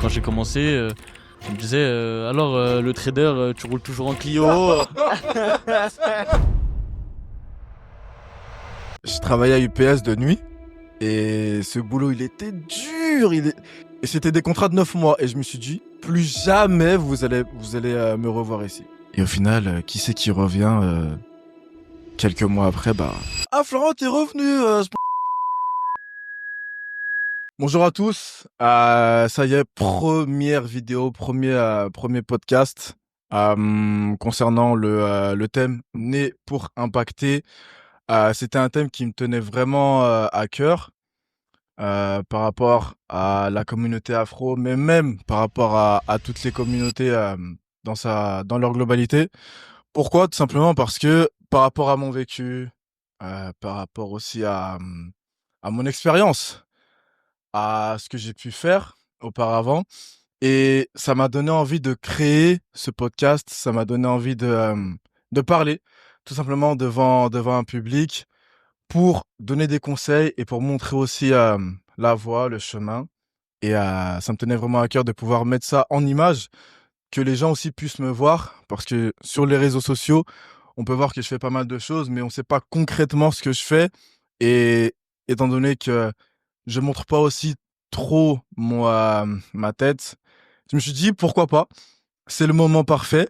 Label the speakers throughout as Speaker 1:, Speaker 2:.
Speaker 1: Quand j'ai commencé, on me disait alors le trader, tu roules toujours en Clio.
Speaker 2: Je travaillais à UPS de nuit et ce boulot il était dur. Et c'était des contrats de 9 mois et je me suis dit plus jamais vous allez me revoir ici. Et au final, qui c'est qui revient quelques mois après Ah Florent, t'es revenu Bonjour à tous. Ça y est, première vidéo, premier podcast concernant le thème Né pour impacter. C'était un thème qui me tenait vraiment à cœur par rapport à la communauté afro, mais même par rapport à toutes les communautés dans leur globalité. Pourquoi? Tout simplement parce que par rapport à mon vécu, par rapport aussi à mon expérience, à ce que j'ai pu faire auparavant, et ça m'a donné envie de créer ce podcast, ça m'a donné envie de parler tout simplement devant un public pour donner des conseils et pour montrer aussi la voie, le chemin. Et ça me tenait vraiment à cœur de pouvoir mettre ça en image, que les gens aussi puissent me voir, parce que sur les réseaux sociaux, on peut voir que je fais pas mal de choses, mais on ne sait pas concrètement ce que je fais. Et étant donné que je montre pas aussi trop ma tête, je me suis dit pourquoi pas. C'est le moment parfait.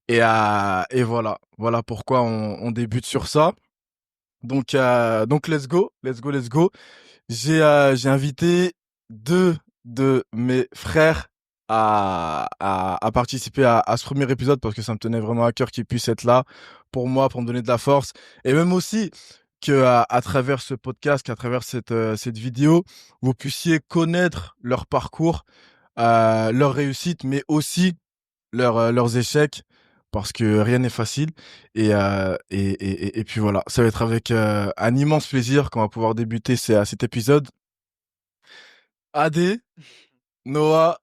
Speaker 2: Et voilà pourquoi on débute sur ça. Donc let's go, let's go, let's go. J'ai invité deux de mes frères à participer à ce premier épisode parce que ça me tenait vraiment à cœur qu'ils puissent être là pour moi, pour me donner de la force. Et même aussi que à travers ce podcast, qu'à travers cette vidéo, vous puissiez connaître leur parcours, leur réussite, mais aussi leurs échecs, parce que rien n'est facile. Et puis voilà, ça va être avec un immense plaisir qu'on va pouvoir débuter cet épisode. Adé, Noah,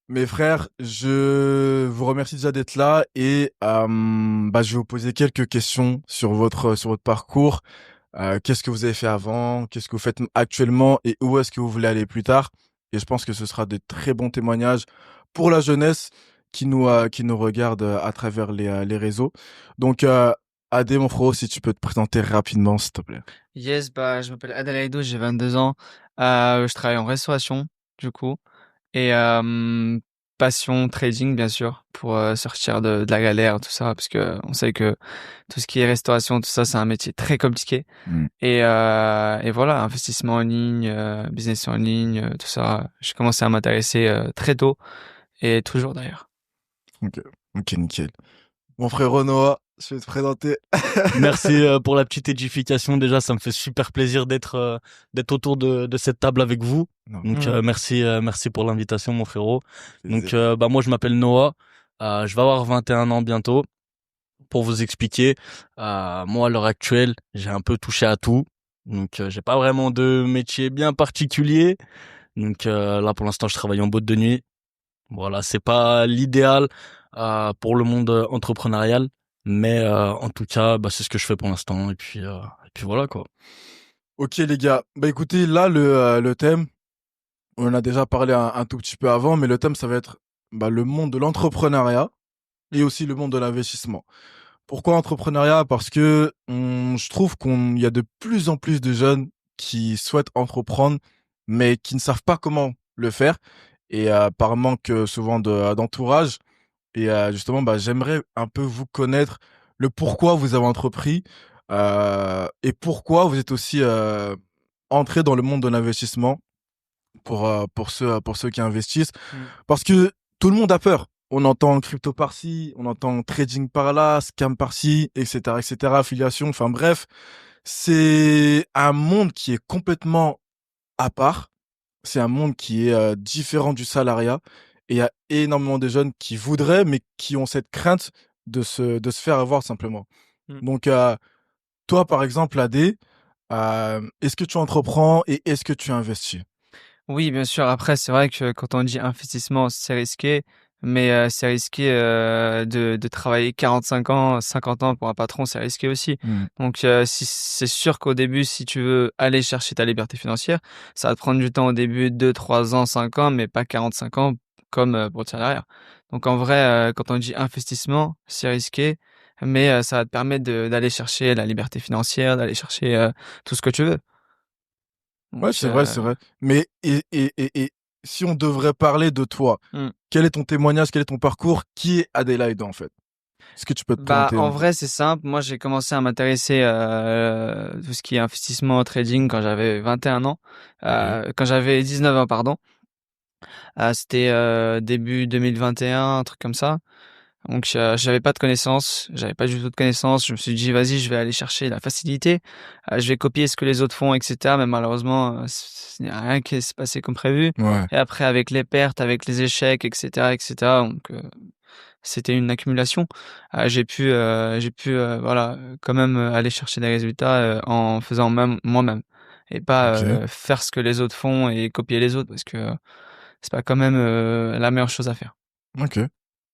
Speaker 2: mes frères, je vous remercie déjà d'être là et je vais vous poser quelques questions sur votre parcours. Qu'est-ce que vous avez fait avant? Qu'est-ce que vous faites actuellement? Et où est-ce que vous voulez aller plus tard? Et je pense que ce sera de très bons témoignages pour la jeunesse qui nous regarde à travers les réseaux. Donc, Adé, mon frérot, si tu peux te présenter rapidement, s'il te plaît.
Speaker 3: Yes, je m'appelle Adelaïdo, j'ai 22 ans. Je travaille en restauration, du coup. Et passion trading, bien sûr, pour sortir de la galère, tout ça, parce que on sait que tout ce qui est restauration, tout ça, c'est un métier très compliqué. Et voilà, investissement en ligne, business en ligne, tout ça. J'ai commencé à m'intéresser très tôt, et toujours d'ailleurs.
Speaker 2: Ok, nickel. Mon frère Noah, je vais te présenter.
Speaker 1: Merci pour la petite édification. Déjà, ça me fait super plaisir d'être autour de cette table avec vous.
Speaker 2: Non,
Speaker 1: Donc merci pour l'invitation, mon frérot. Donc
Speaker 2: plaisir.
Speaker 1: moi je m'appelle Noah. Je vais avoir 21 ans bientôt. Pour vous expliquer, moi à l'heure actuelle, j'ai un peu touché à tout. Donc j'ai pas vraiment de métier bien particulier. Donc là pour l'instant, je travaille en boîte de nuit. Voilà, c'est pas l'idéal pour le monde entrepreneurial, mais en tout cas, c'est ce que je fais pour l'instant. Et puis voilà quoi.
Speaker 2: Ok les gars, écoutez, là le thème, on en a déjà parlé un tout petit peu avant, mais le thème ça va être le monde de l'entrepreneuriat et aussi le monde de l'investissement. Pourquoi entrepreneuriat? Parce que je trouve qu'il y a de plus en plus de jeunes qui souhaitent entreprendre, mais qui ne savent pas comment le faire, et par manque souvent d'entourage. Et justement, j'aimerais un peu vous connaître, le pourquoi vous avez entrepris, et pourquoi vous êtes aussi entré dans le monde de l'investissement pour ceux qui investissent. Parce que tout le monde a peur. On entend crypto par-ci, on entend trading par-là, scam par-ci, etc., affiliation. Enfin bref, c'est un monde qui est complètement à part. C'est un monde qui est différent du salariat. Et il y a énormément de jeunes qui voudraient, mais qui ont cette crainte de se faire avoir simplement.
Speaker 3: Mm.
Speaker 2: Donc, toi, par exemple, Adé, est-ce que tu entreprends et est-ce que tu investis?
Speaker 3: Oui, bien sûr. Après, c'est vrai que quand on dit investissement, c'est risqué, mais c'est risqué de travailler 45 ans, 50 ans pour un patron, c'est risqué aussi.
Speaker 2: Hmm.
Speaker 3: Donc, si c'est sûr qu'au début, si tu veux aller chercher ta liberté financière, ça va te prendre du temps au début, 2, 3 ans, 5 ans, mais pas 45 ans comme pour le salariat. Donc en vrai, quand on dit investissement, c'est risqué, mais ça va te permettre d'aller chercher la liberté financière, d'aller chercher tout ce que tu veux.
Speaker 2: Ouais,
Speaker 3: Donc,
Speaker 2: c'est vrai, c'est vrai. Mais et si on devrait parler de toi,
Speaker 3: hmm.
Speaker 2: quel est ton témoignage, quel est ton parcours, qui est Adelaide en fait? Est-ce que tu peux te
Speaker 3: Bah,
Speaker 2: présenter
Speaker 3: en
Speaker 2: un peu?
Speaker 3: vrai, c'est simple. Moi, j'ai commencé à m'intéresser tout ce qui est investissement, trading quand j'avais 21 ans.
Speaker 2: Ok.
Speaker 3: Quand j'avais 19 ans, pardon. C'était début 2021, un truc comme ça. Donc, j'avais pas de connaissances, j'avais pas du tout de connaissances. Je me suis dit, vas-y, je vais aller chercher la facilité. Je vais copier ce que les autres font, etc. Mais malheureusement, il n'y a rien qui s'est passé comme prévu.
Speaker 2: Ouais.
Speaker 3: Et après, avec les pertes, avec les échecs, etc., etc. Donc, c'était une accumulation. J'ai pu, voilà, quand même aller chercher des résultats en faisant même moi-même et pas
Speaker 2: Ok.
Speaker 3: faire ce que les autres font et copier les autres parce que c'est pas quand même la meilleure chose à faire.
Speaker 2: Ok.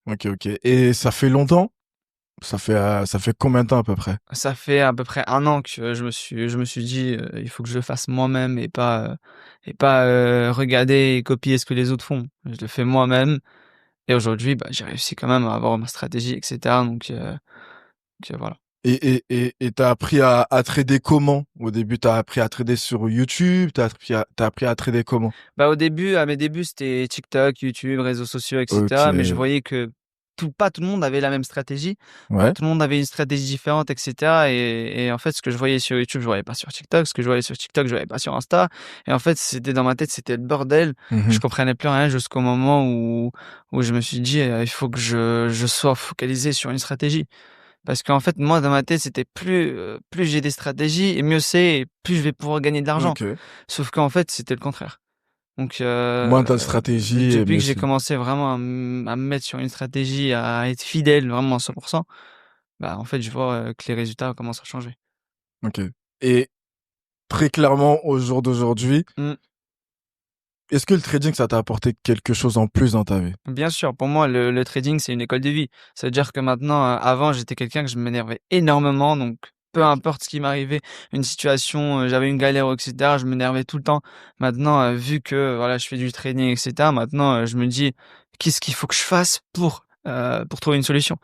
Speaker 2: Ok. Ok. Et ça fait longtemps? Ça fait combien de temps à peu près?
Speaker 3: Ça fait à peu près 1 an que je me suis dit il faut que je le fasse moi-même et pas regarder et copier ce que les autres font. Je le fais moi-même et aujourd'hui, bah, j'ai réussi quand même à avoir ma stratégie, etc. Donc, voilà.
Speaker 2: Et t'as appris à trader comment? Au début, t'as appris à trader sur YouTube, t'as appris à trader comment?
Speaker 3: Bah, au début, à mes débuts, c'était TikTok, YouTube, réseaux sociaux,
Speaker 2: Ok.
Speaker 3: etc. Mais je voyais que pas tout le monde avait la même stratégie.
Speaker 2: Ouais.
Speaker 3: Tout le monde avait une stratégie différente, etc. Et en fait, ce que je voyais sur YouTube, je voyais pas sur TikTok. Ce que je voyais sur TikTok, je voyais pas sur Insta. Et en fait, c'était dans ma tête, c'était le bordel. Je
Speaker 2: Mhm.
Speaker 3: comprenais plus rien jusqu'au moment où je me suis dit, il faut que je sois focalisé sur une stratégie. Parce qu'en fait, moi, dans ma tête, c'était plus j'ai des stratégies et mieux c'est, et plus je vais pouvoir gagner de l'argent.
Speaker 2: Ok.
Speaker 3: Sauf qu'en fait, c'était le contraire. Donc,
Speaker 2: Moins t'as de stratégie et
Speaker 3: depuis
Speaker 2: mieux
Speaker 3: que j'ai
Speaker 2: c'est.
Speaker 3: commencé vraiment à me mettre sur une stratégie, à être fidèle vraiment à 100%, bah, en fait, je vois que les résultats commencent à changer.
Speaker 2: Ok. Et très clairement, au jour d'aujourd'hui,
Speaker 3: Mmh.
Speaker 2: est-ce que le trading, ça t'a apporté quelque chose en plus dans ta vie?
Speaker 3: Bien sûr, pour moi, le trading, c'est une école de vie. Ça veut dire que maintenant, avant, j'étais quelqu'un que je m'énervais énormément, donc peu importe ce qui m'arrivait, une situation, j'avais une galère et cetera, je m'énervais tout le temps. Maintenant, vu que, voilà, je fais du trading et cetera, maintenant, je me dis: «Qu'est-ce qu'il faut que je fasse pour trouver une solution?»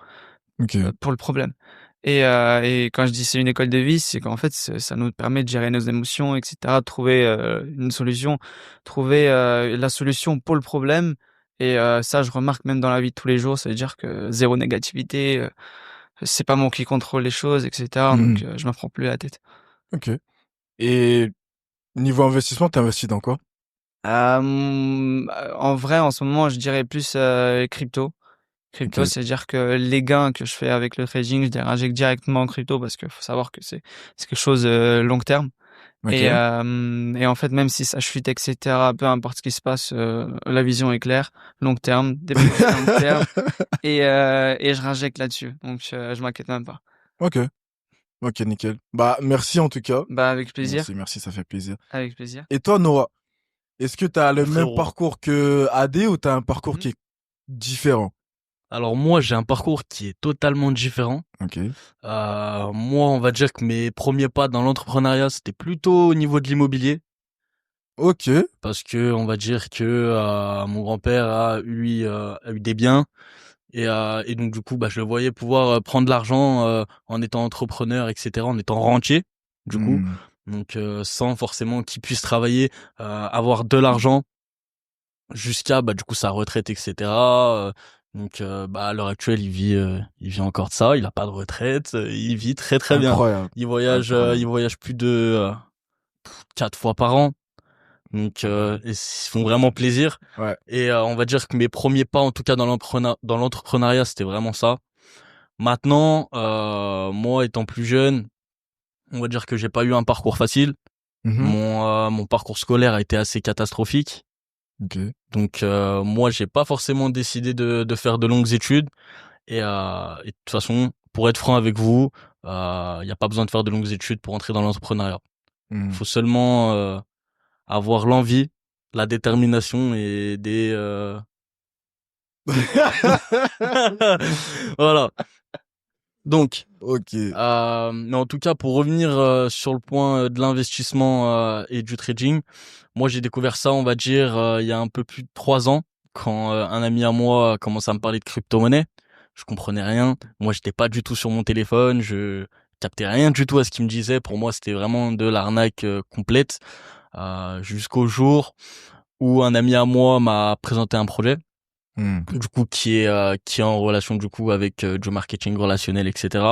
Speaker 2: Ok.
Speaker 3: Pour le problème. Et quand je dis c'est une école de vie, c'est qu'en fait, ça nous permet de gérer nos émotions et cetera, de trouver, une solution, trouver, la solution pour le problème et ça, je remarque même dans la vie de tous les jours, ça veut dire que zéro négativité, c'est pas moi qui contrôle les choses et cetera, donc
Speaker 2: Mhm.
Speaker 3: je me prends plus la tête.
Speaker 2: Ok. Et niveau investissement, t'as investi dans quoi?
Speaker 3: En vrai, en ce moment, je dirais plus, crypto.
Speaker 2: Ok.
Speaker 3: Crypto, c'est-à-dire que les gains que je fais avec le trading, je les réinjecte directement en crypto parce qu'il faut savoir que c'est quelque chose long terme.
Speaker 2: Ok.
Speaker 3: Et en fait, même si ça chute, et cetera, peu importe ce qui se passe, la vision est claire, long terme, dépenser long terme et je réinjecte là-dessus. Donc, je m'inquiète même pas.
Speaker 2: Ok. Ok, nickel. Bah, merci en tout cas.
Speaker 3: Bah, avec
Speaker 2: Merci,
Speaker 3: plaisir,
Speaker 2: merci, ça fait plaisir.
Speaker 3: avec plaisir.
Speaker 2: Et toi, Noah, est-ce que t'as le
Speaker 1: Mon
Speaker 2: même
Speaker 1: frérot.
Speaker 2: parcours que AD ou t'as un parcours
Speaker 3: Mmh.
Speaker 2: qui est différent?
Speaker 1: Alors moi, j'ai un parcours qui est totalement différent.
Speaker 2: Ok.
Speaker 1: Moi, on va dire que mes premiers pas dans l'entrepreneuriat, c'était plutôt au niveau de l'immobilier.
Speaker 2: Ok.
Speaker 1: Parce que on va dire que mon grand-père a eu des biens et donc du coup, bah, je le voyais pouvoir prendre l'argent en étant entrepreneur, etc., en étant rentier, du coup.
Speaker 2: Hmm.
Speaker 1: Donc sans forcément qu'il puisse travailler, avoir de l'argent jusqu'à bah du coup sa retraite, etc. Donc bah à l'heure actuelle il vit encore de ça, il a pas de retraite, il vit très très bien.
Speaker 2: Incroyable.
Speaker 1: Il
Speaker 2: Incroyable.
Speaker 1: voyage plus de 4 fois par an. Donc ils se font vraiment plaisir.
Speaker 2: Ouais.
Speaker 1: Et on va dire que mes premiers pas en tout cas dans l'entrepreneuriat, c'était vraiment ça. Maintenant moi étant plus jeune, on va dire que j'ai pas eu un parcours facile.
Speaker 2: Mhm.
Speaker 1: Mon parcours scolaire a été assez catastrophique.
Speaker 2: Ok.
Speaker 1: Donc moi j'ai pas forcément décidé de faire de longues études et de toute façon pour être franc avec vous, il y a pas besoin de faire de longues études pour entrer dans l'entrepreneuriat.
Speaker 2: Hmm.
Speaker 1: Faut seulement avoir l'envie, la détermination et voilà. Donc
Speaker 2: Ok.
Speaker 1: mais en tout cas pour revenir sur le point de l'investissement et du trading, moi j'ai découvert ça on va dire il y a un peu plus de 3 ans quand un ami à moi a commencé à me parler de crypto-monnaie. Je comprenais rien. Moi, j'étais pas du tout sur mon téléphone. Je captais rien du tout à ce qu'il me disait. Pour moi, c'était vraiment de l'arnaque complète. Jusqu'au jour où un ami à moi m'a présenté un projet,
Speaker 2: Hmm.
Speaker 1: du coup, qui est en relation du coup avec du marketing relationnel, etc.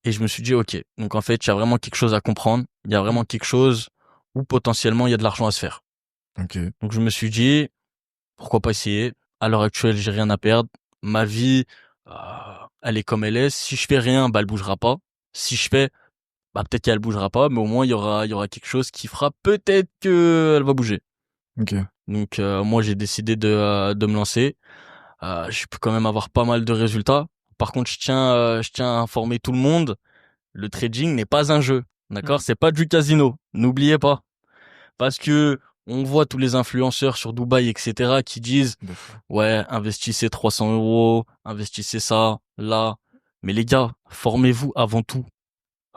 Speaker 1: Et je me suis dit, ok, donc en fait, il y a vraiment quelque chose à comprendre. Il y a vraiment quelque chose où potentiellement il y a de l'argent à se faire.
Speaker 2: Ok.
Speaker 1: Donc je me suis dit, pourquoi pas essayer? À l'heure actuelle, j'ai rien à perdre. Ma vie, euh, elle est comme elle est. Si je fais rien, bah elle bougera pas. Si je fais, bah peut-être qu'elle bougera pas, mais au moins il y aura quelque chose qui fera peut-être que elle va bouger.
Speaker 2: Ok.
Speaker 1: Donc moi j'ai décidé de me lancer. Je peux quand même avoir pas mal de résultats. Par contre, je tiens à informer tout le monde. Le trading n'est pas un jeu, d'accord? C'est pas du casino. N'oubliez pas. Parce que on voit tous les influenceurs sur Dubaï, etc., qui disent, ouais, investissez 300 euros, investissez ça, là. Mais les gars, formez-vous avant tout.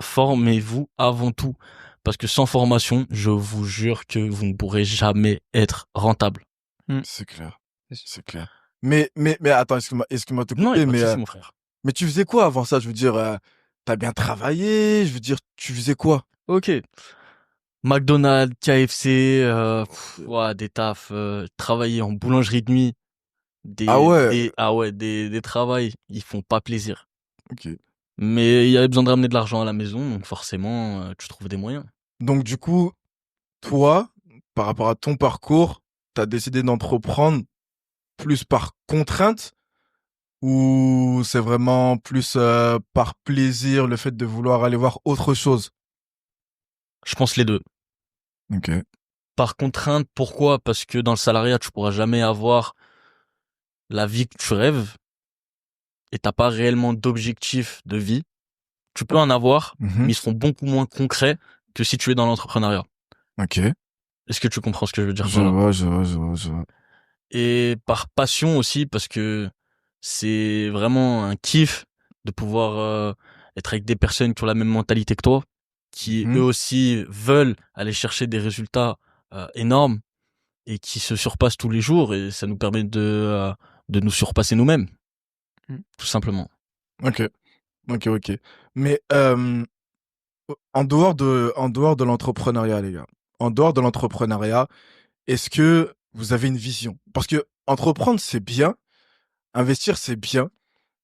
Speaker 1: Formez-vous avant tout. Parce que sans formation, je vous jure que vous ne pourrez jamais être rentable.
Speaker 2: C'est clair. C'est clair. Mais attends, excuse-moi de te
Speaker 1: Non, il n'y a
Speaker 2: couper,
Speaker 1: pas de souci, mon frère.
Speaker 2: mais tu faisais quoi avant ça? Je veux dire, t'as bien travaillé, je veux dire, tu faisais quoi?
Speaker 1: Ok. McDonald's, KFC, ouais, des tafs, travailler en boulangerie de nuit,
Speaker 2: Ah ouais.
Speaker 1: ah ouais, des travails, ils font pas plaisir.
Speaker 2: Ok.
Speaker 1: Mais il y avait besoin de ramener de l'argent à la maison, donc forcément, tu trouves des moyens.
Speaker 2: Donc du coup, toi, par rapport à ton parcours, t'as décidé d'entreprendre plus par contrainte ou c'est vraiment plus par plaisir, le fait de vouloir aller voir autre chose?
Speaker 1: Je pense les deux.
Speaker 2: Ok.
Speaker 1: Par contrainte, pourquoi? Parce que dans le salariat, tu pourras jamais avoir la vie que tu rêves et t'as pas réellement d'objectif de vie. Tu peux en avoir,
Speaker 2: Mhm.
Speaker 1: mais ils seront beaucoup moins concrets que si tu es dans l'entrepreneuriat.
Speaker 2: Ok.
Speaker 1: Est-ce que tu comprends ce que je veux dire
Speaker 2: Je
Speaker 1: par là?
Speaker 2: vois, je vois, je vois, je vois.
Speaker 1: Et par passion aussi, parce que c'est vraiment un kiff de pouvoir être avec des personnes qui ont la même mentalité que toi, qui eux
Speaker 2: Mhm.
Speaker 1: aussi veulent aller chercher des résultats énormes et qui se surpassent tous les jours, et ça nous permet de nous surpasser nous-mêmes, tout simplement.
Speaker 2: Ok. Ok, ok. Mais en dehors de l'entrepreneuriat, les gars, en dehors de l'entrepreneuriat, est-ce que vous avez une vision? Parce que entreprendre, c'est bien, investir, c'est bien,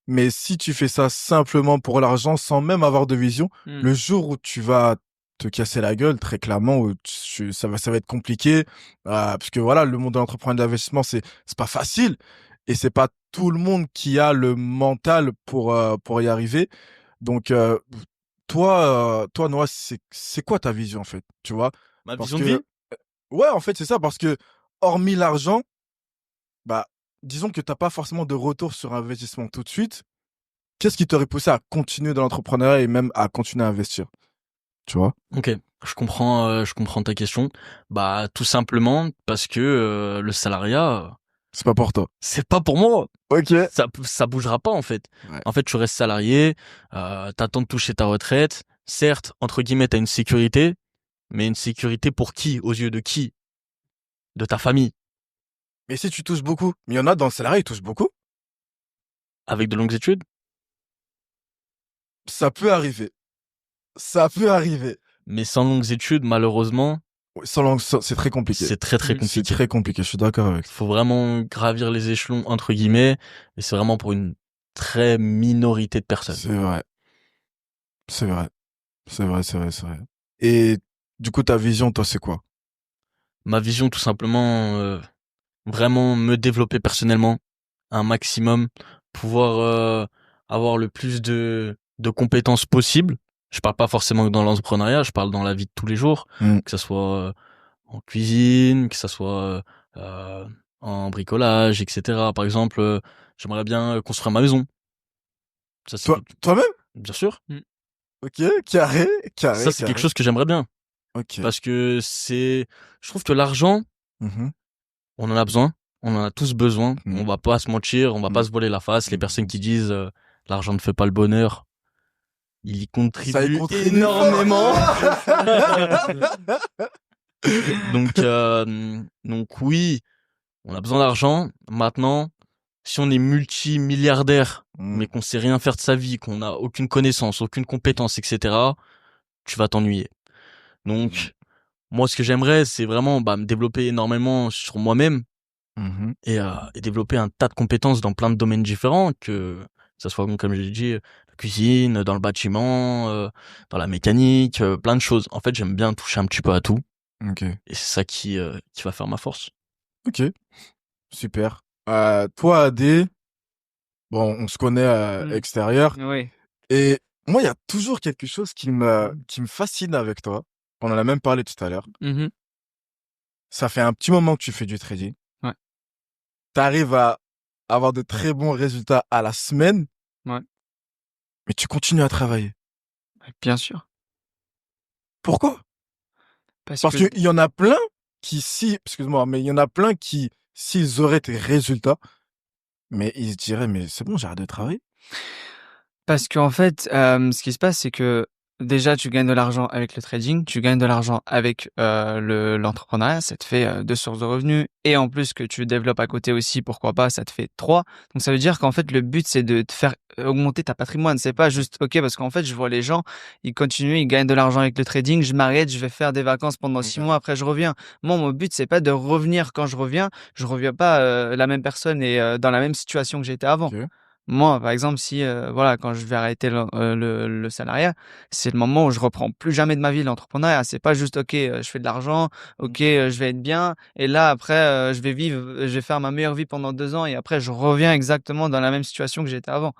Speaker 2: mais si tu fais ça simplement pour l'argent, sans même avoir de vision, le jour où tu vas te casser la gueule, très clairement, où ça va être compliqué, parce que voilà, le monde de l'entrepreneuriat d'investissement, c'est pas facile, et c'est pas tout le monde qui a le mental pour y arriver. Donc, toi, Noah, c'est quoi ta vision en fait, tu vois?
Speaker 1: Ma
Speaker 2: Parce
Speaker 1: vision de vie?
Speaker 2: que ouais, en fait, c'est ça, parce que hormis l'argent, bah, disons que t'as pas forcément de retour sur investissement tout de suite. Qu'est-ce qui t'aurait poussé à continuer dans l'entrepreneuriat et même à continuer à investir, tu vois?
Speaker 1: Ok, je comprends ta question. Bah, tout simplement parce que le salariat,
Speaker 2: C'est pas pour toi.
Speaker 1: c'est pas pour moi.
Speaker 2: Ok.
Speaker 1: Ça bougera pas en fait.
Speaker 2: Ouais.
Speaker 1: En fait, tu restes salarié, t'attends de toucher ta retraite. Certes, entre guillemets, t'as une sécurité, mais une sécurité pour qui? Aux yeux de qui? De ta famille.
Speaker 2: Mais si tu touches beaucoup, mais il y en a dans le salarié, ils touchent beaucoup.
Speaker 1: Avec de longues études?
Speaker 2: Ça peut arriver. Ça peut arriver.
Speaker 1: Mais sans longues études, malheureusement,
Speaker 2: Ouais, c'est très compliqué.
Speaker 1: c'est très très
Speaker 2: C'est
Speaker 1: compliqué.
Speaker 2: très compliqué, je suis d'accord avec.
Speaker 1: Faut vraiment gravir les échelons entre guillemets, et c'est vraiment pour une très minorité de personnes.
Speaker 2: C'est vrai. C'est vrai. C'est vrai, c'est vrai, c'est vrai. Et du coup, ta vision, toi, c'est quoi?
Speaker 1: Ma vision, tout simplement, vraiment me développer personnellement un maximum, pouvoir avoir le plus de compétences possibles. Je parle pas forcément dans l'entrepreneuriat, je parle dans la vie de tous les jours,
Speaker 2: Mm.
Speaker 1: que ça soit en cuisine, que ça soit en bricolage, etc. Par exemple, j'aimerais bien construire ma maison. Ça, c'est
Speaker 2: Toi-même?
Speaker 1: bien sûr.
Speaker 2: Ok, carré,
Speaker 1: Ça,
Speaker 2: carré,
Speaker 1: c'est quelque
Speaker 2: carré.
Speaker 1: chose que j'aimerais bien.
Speaker 2: Ok.
Speaker 1: Parce que je trouve que l'argent,
Speaker 2: Mhm.
Speaker 1: on en a besoin. On en a tous besoin.
Speaker 2: Mm.
Speaker 1: On va pas se mentir. On va pas
Speaker 2: Mm.
Speaker 1: se voiler la face. Les
Speaker 2: Mm.
Speaker 1: personnes qui disent, l'argent ne fait pas le bonheur, il y
Speaker 2: Ça y
Speaker 1: contribue
Speaker 2: contribue
Speaker 1: énormément.
Speaker 2: fortement.
Speaker 1: Donc oui, On a besoin d'argent. Maintenant, si on est multimilliardaire,
Speaker 2: Mm.
Speaker 1: mais qu'on sait rien faire de sa vie, qu'on n'a aucune connaissance, aucune compétence, etc., tu vas t'ennuyer. Donc, moi, ce que j'aimerais, c'est vraiment me développer énormément sur moi-même
Speaker 2: Mhm.
Speaker 1: et développer un tas de compétences dans plein de domaines différents, que ça soit, comme j'ai dit, la cuisine, dans le bâtiment, dans la mécanique, plein de choses. En fait, j'aime bien toucher un petit peu à tout,
Speaker 2: Ok.
Speaker 1: et c'est ça qui va faire ma force.
Speaker 2: Ok. Super. Toi, Adé, bon, on se connaît
Speaker 3: Mm.
Speaker 2: extérieur.
Speaker 3: Oui.
Speaker 2: Et moi, il y a toujours quelque chose qui me fascine avec toi. On en a même parlé tout à l'heure.
Speaker 3: Mhm.
Speaker 2: Ça fait un petit moment que tu fais du trading.
Speaker 3: Ouais.
Speaker 2: Tu arrives à avoir de très bons résultats à la semaine,
Speaker 3: Ouais.
Speaker 2: mais tu continues à travailler.
Speaker 3: Bien sûr.
Speaker 2: Pourquoi?
Speaker 3: Parce
Speaker 2: Parce
Speaker 3: que
Speaker 2: qu'il y en a plein excuse-moi, mais il y en a plein qui, s'ils auraient tes résultats, mais ils se diraient, mais c'est bon, j'arrête de travailler.
Speaker 3: Parce qu'en fait, ce qui se passe, c'est que déjà, tu gagnes de l'argent avec le trading, tu gagnes de l'argent avec l'entrepreneuriat, ça te fait 2 sources de revenus. Et en plus que tu développes à côté aussi, pourquoi pas, ça te fait 3. Donc ça veut dire qu'en fait, le but, c'est de te faire augmenter ta patrimoine. C'est pas juste, ok, parce qu'en fait, je vois les gens, ils continuent, ils gagnent de l'argent avec le trading, je m'arrête, je vais faire des vacances pendant 6 mois, après je reviens. Moi, mon but, c'est pas de revenir quand je reviens pas la même personne et dans la même situation que j'étais avant.
Speaker 2: Ok.
Speaker 3: Moi, par exemple, si voilà, quand je vais arrêter le salariat, c'est le moment où je reprends plus jamais de ma vie l'entrepreneuriat. C'est pas juste OK, je fais de l'argent, OK, je vais être bien et là après je vais faire ma meilleure vie pendant 2 ans et après je reviens exactement dans la même situation que j'étais avant.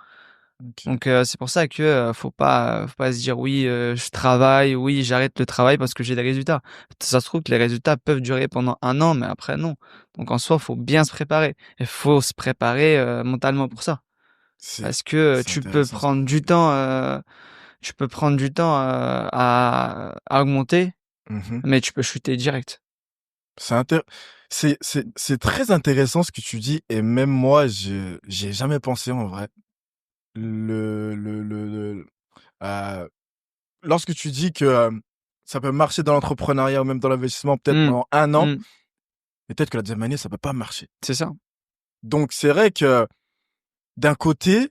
Speaker 2: Ok.
Speaker 3: Donc c'est pour ça que faut pas se dire oui, je travaille, oui, j'arrête le travail parce que j'ai des résultats. Ça se trouve que les résultats peuvent durer pendant 1 an, mais après non. Donc en soi, faut bien se préparer. Il faut se préparer mentalement pour ça.
Speaker 2: C'est,
Speaker 3: Parce que
Speaker 2: c'est intéressant ce que tu dis.
Speaker 3: tu peux prendre du temps à augmenter,
Speaker 2: Mhm.
Speaker 3: mais tu peux chuter direct.
Speaker 2: C'est intér- c'est très intéressant ce que tu dis et même moi, j'y ai jamais pensé en vrai. Le, euh, lorsque tu dis que ça peut marcher dans l'entrepreneuriat ou même dans l'investissement peut-être
Speaker 3: Mmh.
Speaker 2: pendant 1 an,
Speaker 3: Mmh.
Speaker 2: mais peut-être que la deuxième année, ça peut pas marcher.
Speaker 3: C'est ça.
Speaker 2: Donc c'est vrai que d'un côté,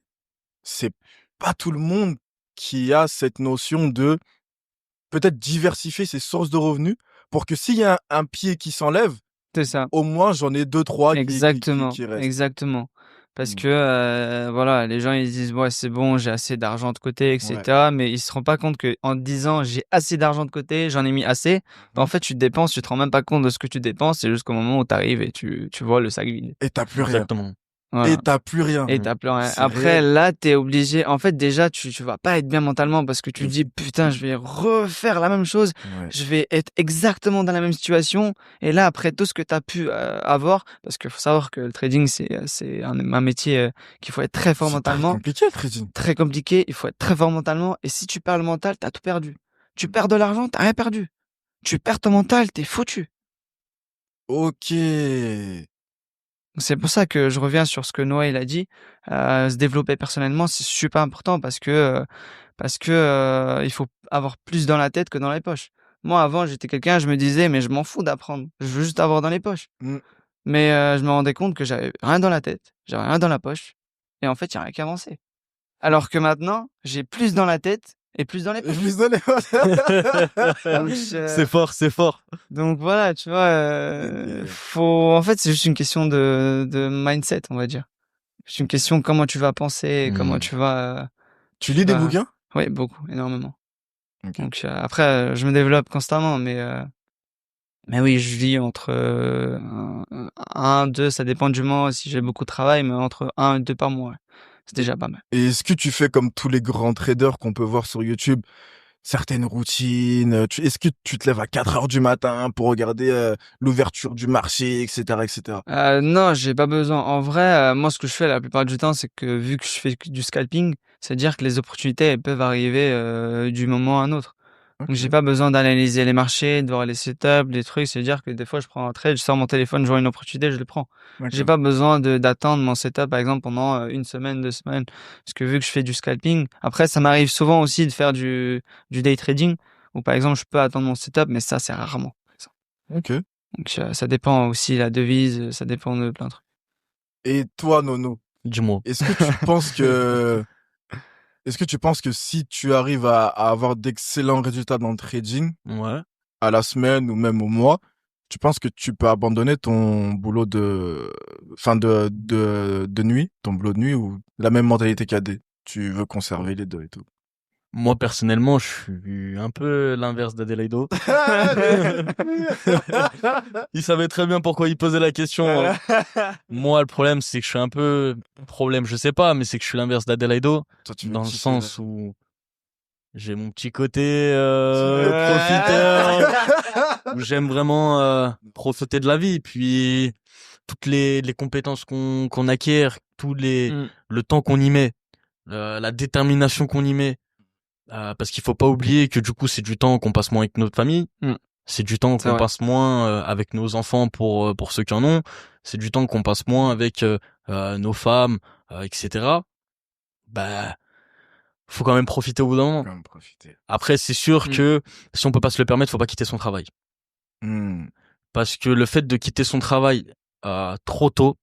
Speaker 2: c'est pas tout le monde qui a cette notion de peut-être diversifier ses sources de revenus pour que s'il y a un pied qui s'enlève,
Speaker 3: C'est ça.
Speaker 2: au moins j'en ai deux, trois
Speaker 3: Exactement,
Speaker 2: qui restent.
Speaker 3: exactement. Parce
Speaker 2: Mm.
Speaker 3: que voilà, les gens ils se disent ouais c'est bon, j'ai assez d'argent de côté,
Speaker 2: Ouais.
Speaker 3: etc. Mais ils se rendent pas compte que en te disant j'ai assez d'argent de côté, j'en ai mis assez, bah, en
Speaker 2: Mhm.
Speaker 3: fait tu dépenses, tu te rends même pas compte de ce que tu dépenses, c'est jusqu'au moment où tu arrives et tu vois le sac vide.
Speaker 2: Et t'as plus rien.
Speaker 1: Exactement.
Speaker 2: Et
Speaker 3: Voilà.
Speaker 2: t'as plus rien.
Speaker 3: Et
Speaker 1: Mm.
Speaker 3: tu plus rien.
Speaker 2: C'est
Speaker 3: Après,
Speaker 2: réel.
Speaker 3: là, tu es obligé. En fait, déjà, tu vas pas être bien mentalement parce que tu te
Speaker 2: Mm.
Speaker 3: dis, putain, je vais refaire la même chose.
Speaker 2: Ouais.
Speaker 3: Je vais être exactement dans la même situation. Et là, après tout ce que tu as pu avoir, parce qu'il faut savoir que le trading, c'est un métier qu'il faut être très fort
Speaker 2: C'est très
Speaker 3: mentalement,
Speaker 2: compliqué le trading.
Speaker 3: très compliqué. Il faut être très fort mentalement. Et si tu perds le mental, tu as tout perdu. Tu perds de l'argent, tu rien perdu. Tu perds ton mental, tu es foutu.
Speaker 2: Ok.
Speaker 3: C'est pour ça que je reviens sur ce que Noah il a dit. Se développer personnellement, c'est super important parce que il faut avoir plus dans la tête que dans les poches. Moi, avant, j'étais quelqu'un, je me disais, mais je m'en fous d'apprendre. Je veux juste avoir dans les poches.
Speaker 2: Mm.
Speaker 3: Mais je me rendais compte que j'avais rien dans la tête, j'avais rien dans la poche. Et en fait, il n'y a rien qui avançait. Alors que maintenant, j'ai plus dans la tête et plus dans les
Speaker 2: Je
Speaker 3: poches.
Speaker 2: suis désolé.
Speaker 3: Donc,
Speaker 1: C'est fort, c'est fort.
Speaker 3: donc voilà, tu vois, en fait, c'est juste une question de mindset, on va dire. C'est une question de comment tu vas penser, comment
Speaker 1: Mm.
Speaker 2: Tu lis des bouquins?
Speaker 3: oui, beaucoup, énormément.
Speaker 2: Ok.
Speaker 3: Donc après, je me développe constamment, mais oui, je lis entre 1, 2, ça dépend du moment si j'ai beaucoup de travail, mais entre 1 et 2 par mois. Ouais. C'est
Speaker 2: Et,
Speaker 3: déjà pas mal.
Speaker 2: et est-ce que tu fais comme tous les grands traders qu'on peut voir sur YouTube, certaines routines? Est-ce que tu te lèves à 4 heures du matin pour regarder l'ouverture du marché, etc., etc.?
Speaker 3: Non, j'ai pas besoin. En vrai, moi, ce que je fais la plupart du temps, c'est que vu que je fais du scalping, c'est-à-dire que les opportunités, elles peuvent arriver du moment à un autre. Donc j'ai
Speaker 2: Ok.
Speaker 3: pas besoin d'analyser les marchés, de voir les setups, les trucs. C'est-à-dire que des fois, je prends un trade, je sors mon téléphone, je vois une opportunité, je le prends. J'ai
Speaker 2: D'accord.
Speaker 3: pas besoin d'attendre mon setup, par exemple, pendant 1 semaine, 2 semaines. Parce que vu que je fais du scalping, après, ça m'arrive souvent aussi de faire du day trading, où par exemple, je peux attendre mon setup, mais ça, c'est rarement.
Speaker 2: Ok.
Speaker 3: Donc ça dépend aussi la devise, ça dépend de plein de trucs.
Speaker 2: Et toi, Nono,
Speaker 1: Dis-moi.
Speaker 2: est-ce que tu penses que si tu arrives à avoir d'excellents résultats dans le trading
Speaker 1: Ouais.
Speaker 2: à la semaine ou même au mois, tu penses que tu peux abandonner ton boulot de nuit, ton boulot de nuit ou la même mentalité qu'AD? Tu veux conserver les deux et tout.
Speaker 1: Moi, personnellement, je suis un peu l'inverse d'Adelaido. Il savait très bien pourquoi il posait la question, hein. Moi, le problème, c'est que je suis un peu... Problème, je sais pas, mais c'est que je suis l'inverse d'Adelaido.
Speaker 2: Toi, tu veux
Speaker 1: Dans le
Speaker 2: kiffer la
Speaker 1: sens où j'ai mon petit côté profiteur, où j'aime vraiment profiter de la vie. Puis, toutes les compétences qu'on acquiert, le temps qu'on y met, la détermination qu'on y met, parce qu'il faut pas oublier que du coup c'est du temps qu'on passe moins avec notre famille, c'est du temps
Speaker 3: C'est
Speaker 1: qu'on
Speaker 3: vrai.
Speaker 1: passe moins avec nos enfants pour ceux qui en ont, c'est du temps qu'on passe moins avec nos femmes, etc. Bah faut quand même profiter au bout d'un moment.
Speaker 2: Quand même profiter.
Speaker 1: Après c'est sûr
Speaker 3: Mm.
Speaker 1: que si on peut pas se le permettre, faut pas quitter son travail,
Speaker 2: Hmm.
Speaker 1: parce que le fait de quitter son travail trop tôt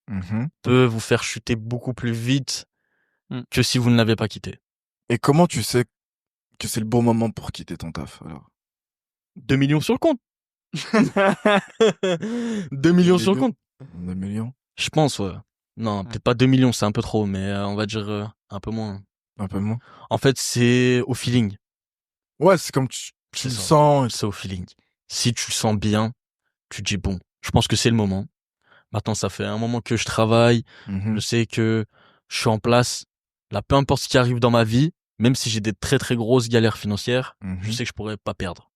Speaker 2: Mhm.
Speaker 1: peut vous faire chuter beaucoup plus vite
Speaker 3: Mm.
Speaker 1: que si vous ne l'avez pas quitté.
Speaker 2: Et comment tu sais que c'est le bon moment pour quitter ton taf, alors?
Speaker 1: 2 millions sur le compte. 2 millions sur le compte.
Speaker 2: 2 millions?
Speaker 1: Je pense, ouais. Non, peut-être pas 2 millions, c'est un peu trop, mais on va dire un peu moins.
Speaker 2: Un peu moins?
Speaker 1: En fait, c'est au feeling.
Speaker 2: Ouais, c'est comme tu
Speaker 1: C'est
Speaker 2: le
Speaker 1: ça.
Speaker 2: sens.
Speaker 1: C'est au feeling. Si tu le sens bien, tu te dis bon, je pense que c'est le moment. Maintenant, ça fait un moment que je travaille.
Speaker 2: Mhm.
Speaker 1: Je sais que je suis en place. Là, peu importe ce qui arrive dans ma vie, même si j'ai des très très grosses galères financières,
Speaker 2: Mhm.
Speaker 1: je sais que je pourrais pas perdre.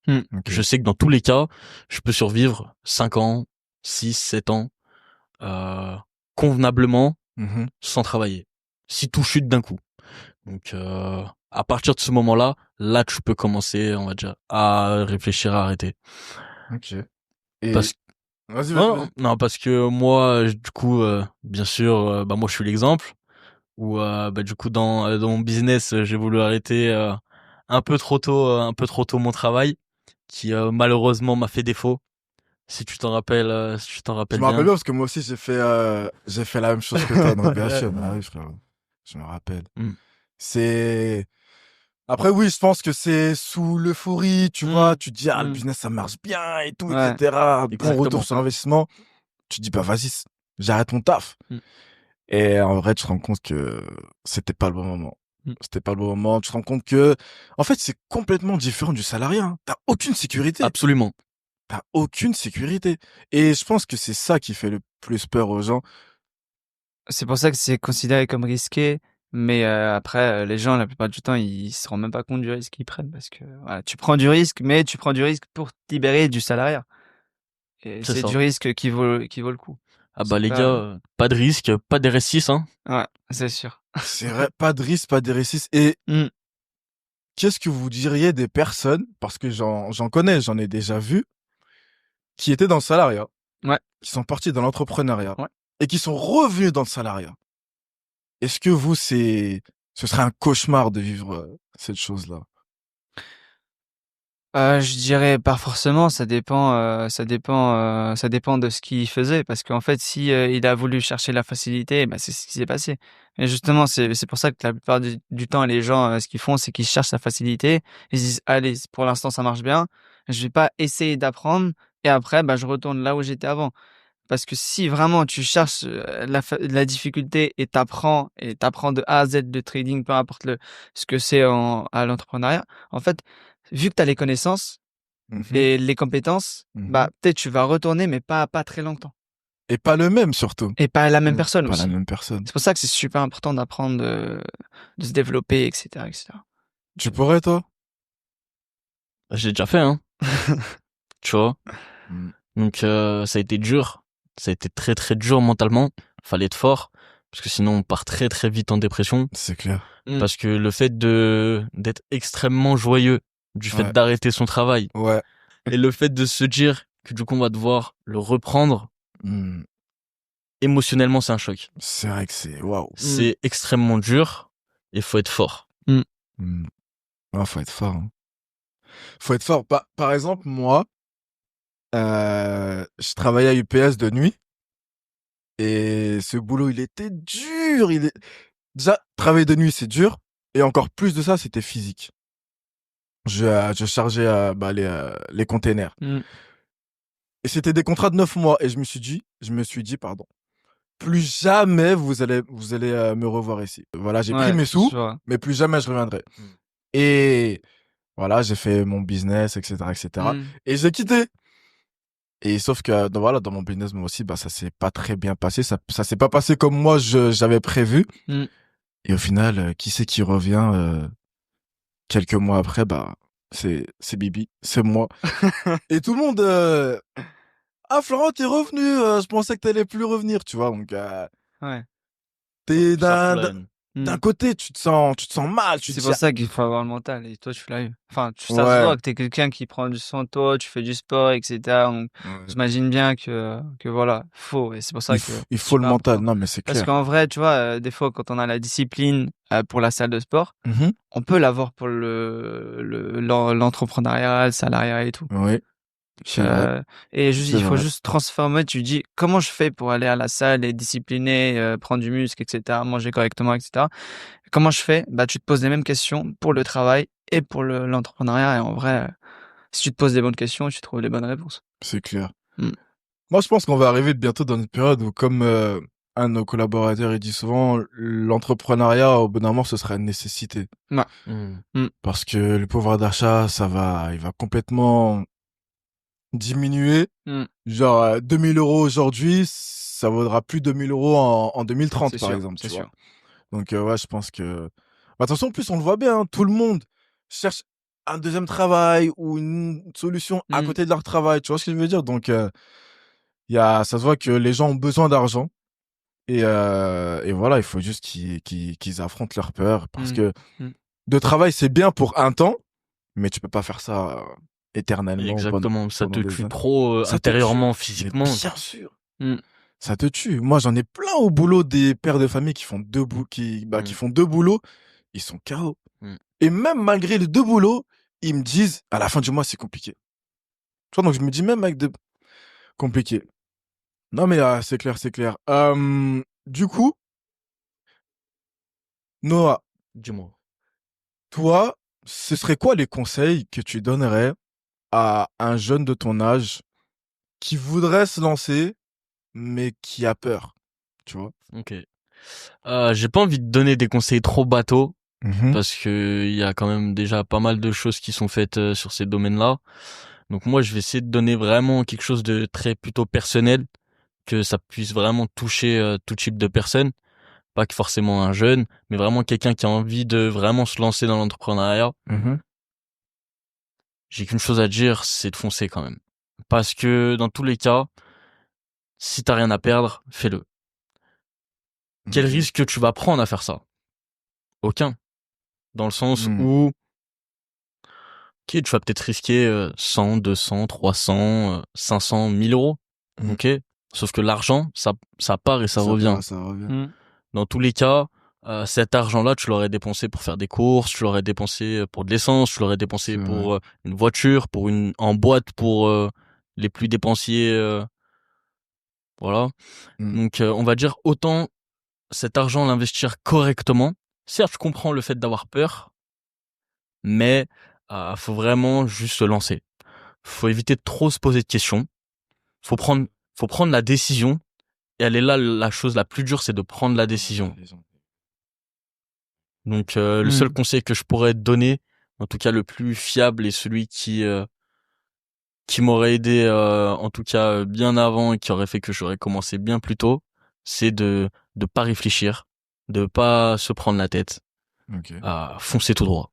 Speaker 2: Ok.
Speaker 1: Je sais que dans tous les cas, je peux survivre 5 ans, 6, 7 ans, convenablement,
Speaker 2: Mhm.
Speaker 1: sans travailler. Si tout chute d'un coup. Donc, à partir de ce moment-là, là, tu peux commencer, on va dire, à réfléchir à arrêter.
Speaker 2: Ok. Et
Speaker 1: Parce que,
Speaker 2: vas-y,
Speaker 1: non, non, parce que moi, du coup, bien sûr, bah, moi, je suis l'exemple où, bah, du coup, dans mon business, j'ai voulu arrêter, un peu trop tôt mon travail, qui, malheureusement m'a fait défaut. Si tu t'en
Speaker 2: Je
Speaker 1: rappelles
Speaker 2: me rappelle
Speaker 1: bien.
Speaker 2: bien parce que moi aussi j'ai fait la même chose que toi, donc bien sûr. Ah oui, frère. Je me rappelle.
Speaker 1: Mm.
Speaker 2: C'est Après, oui, je pense que c'est sous l'euphorie, tu vois, tu te dis, ah, le business, ça marche bien et tout,
Speaker 3: Ouais.
Speaker 2: etc. Bon
Speaker 1: Exactement.
Speaker 2: retour sur investissement. Tu te dis, bah, vas-y, j'arrête mon taf.
Speaker 1: Mm.
Speaker 2: Et en vrai, tu te rends compte que c'était pas le bon moment.
Speaker 1: Mm.
Speaker 2: C'était pas le bon moment. Tu te rends compte que, en fait, c'est complètement différent du salariat, hein. T'as aucune sécurité.
Speaker 1: Absolument.
Speaker 2: T'as aucune sécurité. Et je pense que c'est ça qui fait le plus peur aux gens.
Speaker 3: C'est pour ça que c'est considéré comme risqué, mais après, les gens, la plupart du temps, ils se rendent même pas compte du risque qu'ils prennent parce que voilà, tu prends du risque, mais tu prends du risque pour te libérer du salariat. Et
Speaker 1: C'est
Speaker 3: c'est
Speaker 1: ça.
Speaker 3: du risque qui vaut le coup.
Speaker 1: Ah bah
Speaker 3: C'est
Speaker 1: les
Speaker 3: pas-
Speaker 1: gars, pas de risque, pas d'RS6, hein.
Speaker 3: Ouais, c'est sûr.
Speaker 2: C'est vrai, pas de risque, pas de récits. Et
Speaker 3: Mm.
Speaker 2: qu'est-ce que vous diriez des personnes, parce que j'en connais, j'en ai déjà vu, qui étaient dans le salariat,
Speaker 3: Ouais.
Speaker 2: qui sont partis dans l'entrepreneuriat,
Speaker 3: Ouais.
Speaker 2: et qui sont revenus dans le salariat. Est-ce que vous, ce serait un cauchemar de vivre cette chose-là?
Speaker 3: Je dirais pas forcément, ça dépend de ce qu'il faisait parce qu'en fait, si, il a voulu chercher la facilité, bah, c'est ce qui s'est passé. Et justement, c'est pour ça que la plupart du temps, les gens, ce qu'ils font, c'est qu'ils cherchent la facilité. Ils se disent: «Allez, pour l'instant, ça marche bien, je vais pas essayer d'apprendre et après, bah, je retourne là où j'étais avant». Parce que si vraiment tu cherches, la difficulté et t'apprends de A à Z le trading, peu importe ce que c'est à l'entrepreneuriat, en fait, vu que tu as les connaissances
Speaker 2: Mhm.
Speaker 3: et les compétences,
Speaker 2: Mhm.
Speaker 3: bah, peut-être tu vas retourner, mais pas très longtemps
Speaker 2: Et pas le même, surtout.
Speaker 3: et pas la même personne
Speaker 2: Pas la
Speaker 3: aussi.
Speaker 2: même personne.
Speaker 3: C'est pour ça que c'est super important d'apprendre, de se développer et cetera et cetera.
Speaker 2: Tu pourrais, toi?
Speaker 1: J'ai déjà fait, hein. Tu vois.
Speaker 2: Mm.
Speaker 1: Donc ça a été dur. Ça a été très très dur mentalement. Fallait être fort. Parce que sinon on part très très vite en dépression.
Speaker 2: C'est clair.
Speaker 3: Mm.
Speaker 1: Parce que le fait d'être extrêmement joyeux du fait
Speaker 2: Ouais.
Speaker 1: d'arrêter son travail
Speaker 2: Ouais.
Speaker 1: et le fait de se dire que du coup on va devoir le reprendre,
Speaker 2: Mm.
Speaker 1: émotionnellement c'est un choc.
Speaker 2: C'est vrai que c'est waouh.
Speaker 1: C'est extrêmement dur et faut être fort.
Speaker 2: Mm. Ah, faut être fort, hein. Faut être fort. Par exemple, moi, je travaillais à UPS de nuit et ce boulot, il était dur. Déjà, travailler de nuit, c'est dur. Et encore plus de ça, c'était physique. Je chargeais les containers.
Speaker 3: Mm.
Speaker 2: Et c'était des contrats de 9 mois. Et je me suis dit, pardon, plus jamais vous allez me revoir ici. Voilà, j'ai pris
Speaker 3: Ouais,
Speaker 2: mes
Speaker 3: c'est
Speaker 2: sous,
Speaker 3: sûr.
Speaker 2: mais plus jamais je reviendrai.
Speaker 1: Mm.
Speaker 2: Et voilà, j'ai fait mon business, etc., etc.
Speaker 3: Mm.
Speaker 2: Et j'ai quitté. Et sauf que, voilà, dans mon business, moi aussi, ça s'est pas très bien passé. Ça s'est pas passé comme moi, j'avais prévu.
Speaker 3: Mm.
Speaker 2: Et au final, qui c'est qui revient, quelques mois après, c'est Bibi, c'est moi. Et tout le monde, ah, Florent, t'es revenu, je pensais que t'allais plus revenir, tu vois. Donc,
Speaker 3: Ouais.
Speaker 2: t'es
Speaker 1: Ça
Speaker 2: d'un
Speaker 1: flâne.
Speaker 2: d'un
Speaker 3: Mm.
Speaker 2: côté, tu te sens mal, tu te
Speaker 3: C'est
Speaker 2: dis,
Speaker 3: pour ça qu'il faut avoir le mental. Et toi, tu l'as eu. Enfin, ça se
Speaker 2: ouais,
Speaker 3: voit que t'es quelqu'un qui prend du soin de toi, tu fais du sport, etc. Donc,
Speaker 2: ouais.
Speaker 3: j'imagine bien que voilà, faut. Et c'est pour ça que
Speaker 2: Il
Speaker 3: c'est
Speaker 2: faut le
Speaker 3: super
Speaker 2: mental.
Speaker 3: important.
Speaker 2: Non, mais c'est
Speaker 3: Parce
Speaker 2: clair.
Speaker 3: qu'en vrai, tu vois, des fois, quand on a la discipline pour la salle de sport,
Speaker 2: Mhm.
Speaker 3: on peut l'avoir pour l'entrepreneuriat, le salariat et tout.
Speaker 2: Oui, c'est vrai,
Speaker 3: Et
Speaker 2: c'est
Speaker 3: il faut
Speaker 2: vrai.
Speaker 3: juste transformer. Tu dis, comment je fais pour aller à la salle et discipliner, prendre du muscle, etc., manger correctement, etc. Comment je fais? Bah, tu te poses les mêmes questions pour le travail et pour l'entrepreneuriat. Et en vrai, si tu te poses les bonnes questions, tu trouves les bonnes réponses.
Speaker 2: C'est clair.
Speaker 3: Mm.
Speaker 2: Moi, je pense qu'on va arriver bientôt dans une période où, comme un de nos collaborateurs il dit souvent, l'entrepreneuriat, au bout d'un moment, ce sera une nécessité.
Speaker 3: Ouais.
Speaker 1: Mm.
Speaker 3: Mm.
Speaker 2: Parce que le pouvoir d'achat, il va complètement diminuer.
Speaker 3: Mm.
Speaker 2: Genre, 2000 euros aujourd'hui, ça vaudra plus 2000 euros en 2030,
Speaker 3: C'est
Speaker 2: par
Speaker 3: sûr,
Speaker 2: exemple,
Speaker 3: c'est
Speaker 2: tu vois.
Speaker 3: sûr.
Speaker 2: Donc, ouais, je pense que... attention, en plus, on le voit bien, hein, tout le monde cherche un deuxième travail ou une solution à
Speaker 3: Mm.
Speaker 2: côté de leur travail, tu vois ce que je veux dire? Donc, ça se voit que les gens ont besoin d'argent. Et voilà, il faut juste qu'ils affrontent leur peur. Parce
Speaker 3: Mm.
Speaker 2: que
Speaker 3: Mm.
Speaker 2: de travail, c'est bien pour un temps, mais tu peux pas faire ça éternellement
Speaker 1: Exactement. Ça
Speaker 2: pendant
Speaker 1: te
Speaker 2: des
Speaker 1: tue
Speaker 2: années.
Speaker 1: trop
Speaker 2: Ça te tue.
Speaker 1: intérieurement,
Speaker 2: Mais
Speaker 1: physiquement.
Speaker 2: bien sûr,
Speaker 3: Mm.
Speaker 2: ça te tue. Moi, j'en ai plein au boulot des pères de famille qui font qui
Speaker 1: Mm.
Speaker 2: font deux boulots. Ils sont KO.
Speaker 1: Mm.
Speaker 2: Et même malgré les deux boulots, ils me disent, à la fin du mois, c'est compliqué. Tu vois, donc je me dis même avec de compliqué. Non, mais c'est clair, c'est clair. Du coup, Noah,
Speaker 1: Dis-moi.
Speaker 2: toi, ce serait quoi les conseils que tu donnerais à un jeune de ton âge qui voudrait se lancer, mais qui a peur, tu vois?
Speaker 1: Ok. J'ai pas envie de donner des conseils trop bateaux
Speaker 2: Mhm.
Speaker 1: parce que il y a quand même déjà pas mal de choses qui sont faites sur ces domaines-là. Donc moi, je vais essayer de donner vraiment quelque chose de très plutôt personnel, que ça puisse vraiment toucher tout type de personnes, pas que forcément un jeune, mais vraiment quelqu'un qui a envie de vraiment se lancer dans l'entrepreneuriat.
Speaker 2: Mhm.
Speaker 1: J'ai qu'une chose à dire, c'est de foncer quand même. Parce que dans tous les cas, si t'as rien à perdre, fais-le. Quel
Speaker 2: Ok.
Speaker 1: risque tu vas prendre à faire ça? Aucun. Dans le sens
Speaker 2: Hmm.
Speaker 1: où, ok, tu vas peut-être risquer 100, 200, 300, 500, 1000 euros.
Speaker 2: Hmm.
Speaker 1: Ok? Sauf que l'argent, ça part et ça
Speaker 2: Ça
Speaker 1: revient.
Speaker 2: part, ça revient.
Speaker 3: Mm.
Speaker 1: Dans tous les cas, cet argent-là, tu l'aurais dépensé pour faire des courses, tu l'aurais dépensé pour de l'essence, tu l'aurais dépensé
Speaker 2: C'est vrai.
Speaker 1: pour une voiture, en boîte pour les plus dépensiers, voilà.
Speaker 2: Hmm.
Speaker 1: Donc, on va dire autant cet argent l'investir correctement. Certes, je comprends le fait d'avoir peur, mais faut vraiment juste se lancer. Faut éviter de trop se poser de questions. Faut prendre, faut prendre la décision. Et elle est là, la chose la plus dure, c'est de prendre la décision. Donc le seul
Speaker 3: Mm.
Speaker 1: conseil que je pourrais te donner, en tout cas le plus fiable et celui qui m'aurait aidé en tout cas bien avant et qui aurait fait que j'aurais commencé bien plus tôt, c'est de pas réfléchir, de pas se prendre la tête,
Speaker 2: Ok.
Speaker 1: à foncer tout droit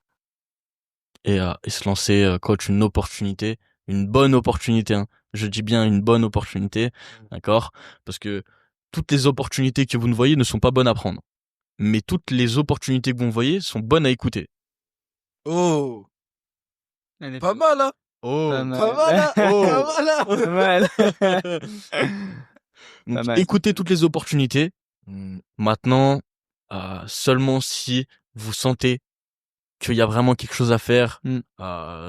Speaker 1: et se lancer quand une opportunité, une bonne opportunité, hein. Je dis bien une bonne opportunité, d'accord? Parce que toutes les opportunités que vous ne voyez ne sont pas bonnes à prendre. Mais toutes les opportunités que vous voyez sont bonnes à écouter.
Speaker 2: Oh,
Speaker 3: Elle est
Speaker 2: pas mal, hein?
Speaker 3: pas
Speaker 1: Oh,
Speaker 2: Pas
Speaker 3: mal.
Speaker 2: mal, hein?
Speaker 1: oh.
Speaker 2: Pas mal,
Speaker 3: Pas
Speaker 2: hein?
Speaker 3: mal.
Speaker 1: Donc
Speaker 3: Pas mal.
Speaker 1: écoutez toutes les opportunités.
Speaker 2: Hmm.
Speaker 1: Maintenant, seulement si vous sentez qu'il y a vraiment quelque chose à faire
Speaker 3: Mm.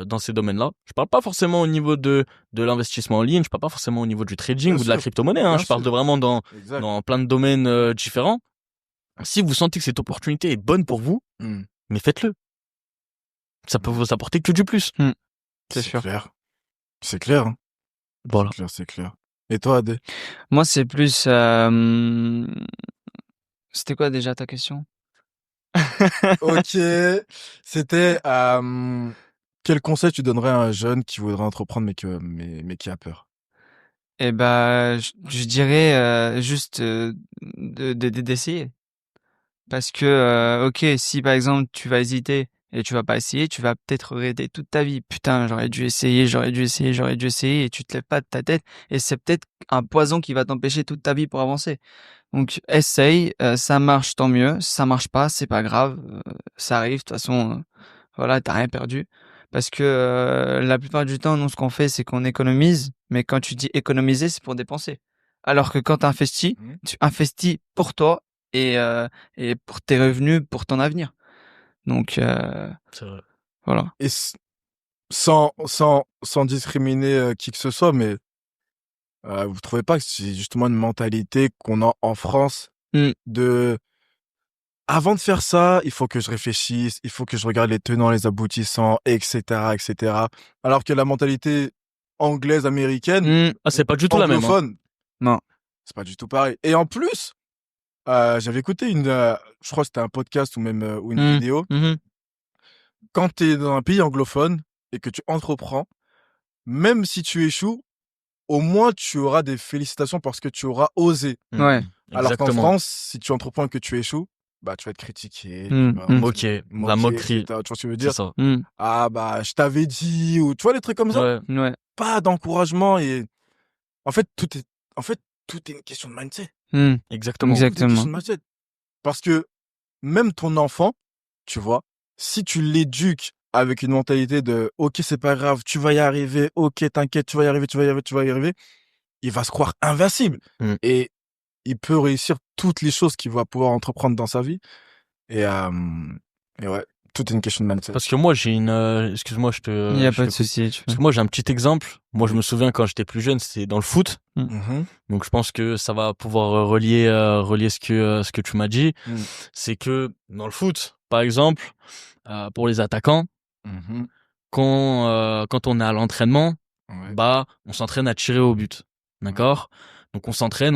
Speaker 1: dans ces domaines-là. Je parle pas forcément au niveau de l'investissement en ligne, je parle pas forcément au niveau du trading
Speaker 2: Bien
Speaker 1: ou de la
Speaker 2: sûr,
Speaker 1: crypto-monnaie, hein.
Speaker 2: bien
Speaker 1: Je parle
Speaker 2: sûr.
Speaker 1: de vraiment
Speaker 2: Exact.
Speaker 1: dans plein de domaines différents. Si vous sentez que cette opportunité est bonne pour vous, mais faites-le. Ça peut vous apporter que du plus.
Speaker 3: C'est sûr.
Speaker 2: clair. C'est clair, hein.
Speaker 1: Voilà.
Speaker 2: C'est clair. Et toi, Adé?
Speaker 3: Moi, c'est plus. C'était quoi déjà ta question?
Speaker 2: Ok. C'était quel conseil tu donnerais à un jeune qui voudrait entreprendre mais qui a peur?
Speaker 3: Eh ben, je dirais juste d'essayer. Parce que, ok, si par exemple tu vas hésiter et tu vas pas essayer, tu vas peut-être regretter toute ta vie. Putain, j'aurais dû essayer, et tu te lèves pas de ta tête et c'est peut-être un poison qui va t'empêcher toute ta vie pour avancer. Donc essaye, ça marche tant mieux, ça marche pas, c'est pas grave, ça arrive, de toute façon, voilà, t'as rien perdu. Parce que la plupart du temps, nous, ce qu'on fait, c'est qu'on économise, mais quand tu dis économiser, c'est pour dépenser. Alors que quand tu investis pour toi et pour tes revenus, pour ton avenir. Donc
Speaker 1: C'est vrai.
Speaker 3: voilà.
Speaker 2: Et sans discriminer qui que ce soit, mais vous trouvez pas que c'est justement une mentalité qu'on a en France
Speaker 3: Mm.
Speaker 2: de avant de faire ça, il faut que je réfléchisse, il faut que je regarde les tenants, les aboutissants, etc., etc. Alors que la mentalité anglaise, américaine,
Speaker 3: Mm.
Speaker 1: Ah, c'est pas du tout la même, hein.
Speaker 2: anglophone,
Speaker 3: Non.
Speaker 2: c'est pas du tout pareil. Et en plus, j'avais écouté je crois que c'était un podcast ou même ou une
Speaker 3: Mm.
Speaker 2: vidéo.
Speaker 3: Mhm.
Speaker 2: Quand tu es dans un pays anglophone et que tu entreprends, même si tu échoues, au moins tu auras des félicitations parce que tu auras osé.
Speaker 3: Ouais.
Speaker 2: Alors qu'en
Speaker 1: Exactement.
Speaker 2: France, si tu entreprends et que tu échoues, bah tu vas être critiqué,
Speaker 3: Mm,
Speaker 2: tu vas
Speaker 3: mm.
Speaker 1: Moqué, la moquerie,
Speaker 2: etc. Tu vois ce que je veux
Speaker 1: c'est
Speaker 2: dire?
Speaker 1: ça.
Speaker 3: Mm.
Speaker 2: Ah bah je t'avais dit, ou tu vois les trucs comme ça.
Speaker 1: Ouais,
Speaker 3: Ouais.
Speaker 2: Pas d'encouragement et en fait tout est une question de mindset.
Speaker 3: Mm.
Speaker 1: exactement.
Speaker 2: Tout est une
Speaker 3: Exactement.
Speaker 2: question de mindset. Parce que même ton enfant, tu vois, si tu l'éduques avec une mentalité de OK, c'est pas grave, tu vas y arriver, OK, t'inquiète, tu vas y arriver, tu vas y arriver, tu vas y arriver, il va se croire invincible.
Speaker 1: Mm.
Speaker 2: Et il peut réussir toutes les choses qu'il va pouvoir entreprendre dans sa vie. Et ouais, tout est une question de mindset.
Speaker 1: Parce que moi, j'ai excuse-moi,
Speaker 3: Il n'y a
Speaker 1: je
Speaker 3: pas
Speaker 1: te
Speaker 3: de
Speaker 1: coupe.
Speaker 3: souci.
Speaker 1: Parce que moi, j'ai un petit exemple. Moi, je
Speaker 2: Oui.
Speaker 1: me souviens quand j'étais plus jeune, c'était dans le foot.
Speaker 2: Mhm.
Speaker 1: Donc, je pense que ça va pouvoir relier ce que tu m'as dit.
Speaker 2: Mm.
Speaker 1: C'est que dans le foot, par exemple, pour les attaquants,
Speaker 2: Mhm.
Speaker 1: quand on est à l'entraînement,
Speaker 2: Ouais.
Speaker 1: bah, on s'entraîne à tirer au but. D'accord? Donc, on s'entraîne,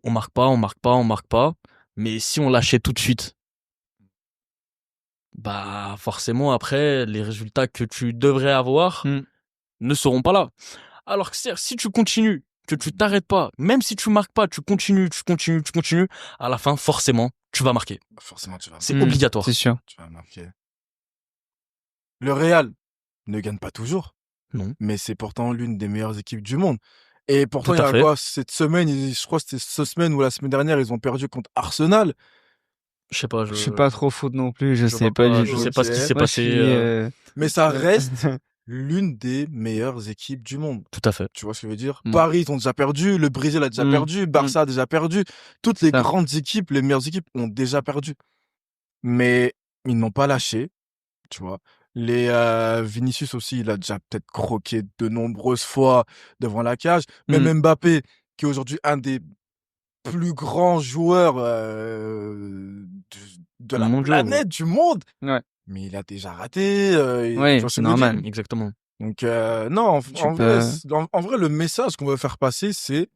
Speaker 1: on marque pas, on marque pas, on marque pas. Mais si on lâchait tout de suite, bah, forcément, après, les résultats que tu devrais avoir
Speaker 3: Mm.
Speaker 1: ne seront pas là. Alors que c'est-à-dire, si tu continues, que tu t'arrêtes pas, même si tu marques pas, tu continues, à la fin, forcément, tu vas marquer.
Speaker 2: Forcément, tu vas
Speaker 1: C'est
Speaker 3: Mm.
Speaker 1: obligatoire.
Speaker 3: C'est sûr.
Speaker 2: tu vas marquer. Le Real ne gagne pas toujours,
Speaker 1: Non.
Speaker 2: mais c'est pourtant l'une des meilleures équipes du monde. Et pourtant,
Speaker 1: Tout
Speaker 2: il y
Speaker 1: à
Speaker 2: a
Speaker 1: fait.
Speaker 2: quoi cette semaine, je crois que c'était cette semaine ou la semaine dernière, ils ont perdu contre Arsenal.
Speaker 1: Je sais pas,
Speaker 3: Je suis pas trop foot non plus. Je sais
Speaker 1: vois
Speaker 3: pas du
Speaker 1: je
Speaker 3: tout.
Speaker 1: sais pas ce qui
Speaker 2: Ok.
Speaker 1: s'est
Speaker 3: Moi, je
Speaker 1: passé.
Speaker 3: suis.
Speaker 2: Mais ça reste l'une des meilleures équipes du monde.
Speaker 1: Tout à fait.
Speaker 2: Tu vois ce que je veux dire?
Speaker 3: Mm.
Speaker 2: Paris, ils ont déjà perdu, le Brésil a déjà
Speaker 3: Mm.
Speaker 2: perdu, Barça a déjà perdu. Toutes les
Speaker 3: Ça.
Speaker 2: grandes équipes, les meilleures équipes ont déjà perdu. Mais ils n'ont pas lâché, tu vois. Les Vinicius aussi, il a déjà peut-être croqué de nombreuses fois devant la cage. Même Mbappé, qui est aujourd'hui un des plus grands joueurs de la
Speaker 1: Mondiaux,
Speaker 2: planète, du monde.
Speaker 3: Ouais.
Speaker 2: Mais il a déjà raté. Tu
Speaker 3: Ouais,
Speaker 2: vois ce
Speaker 3: c'est
Speaker 2: que je veux dire?
Speaker 3: normal.
Speaker 1: Exactement.
Speaker 2: Donc non,
Speaker 3: Tu
Speaker 2: en vrai,
Speaker 3: peux.
Speaker 2: en vrai, le message qu'on veut faire passer, c'est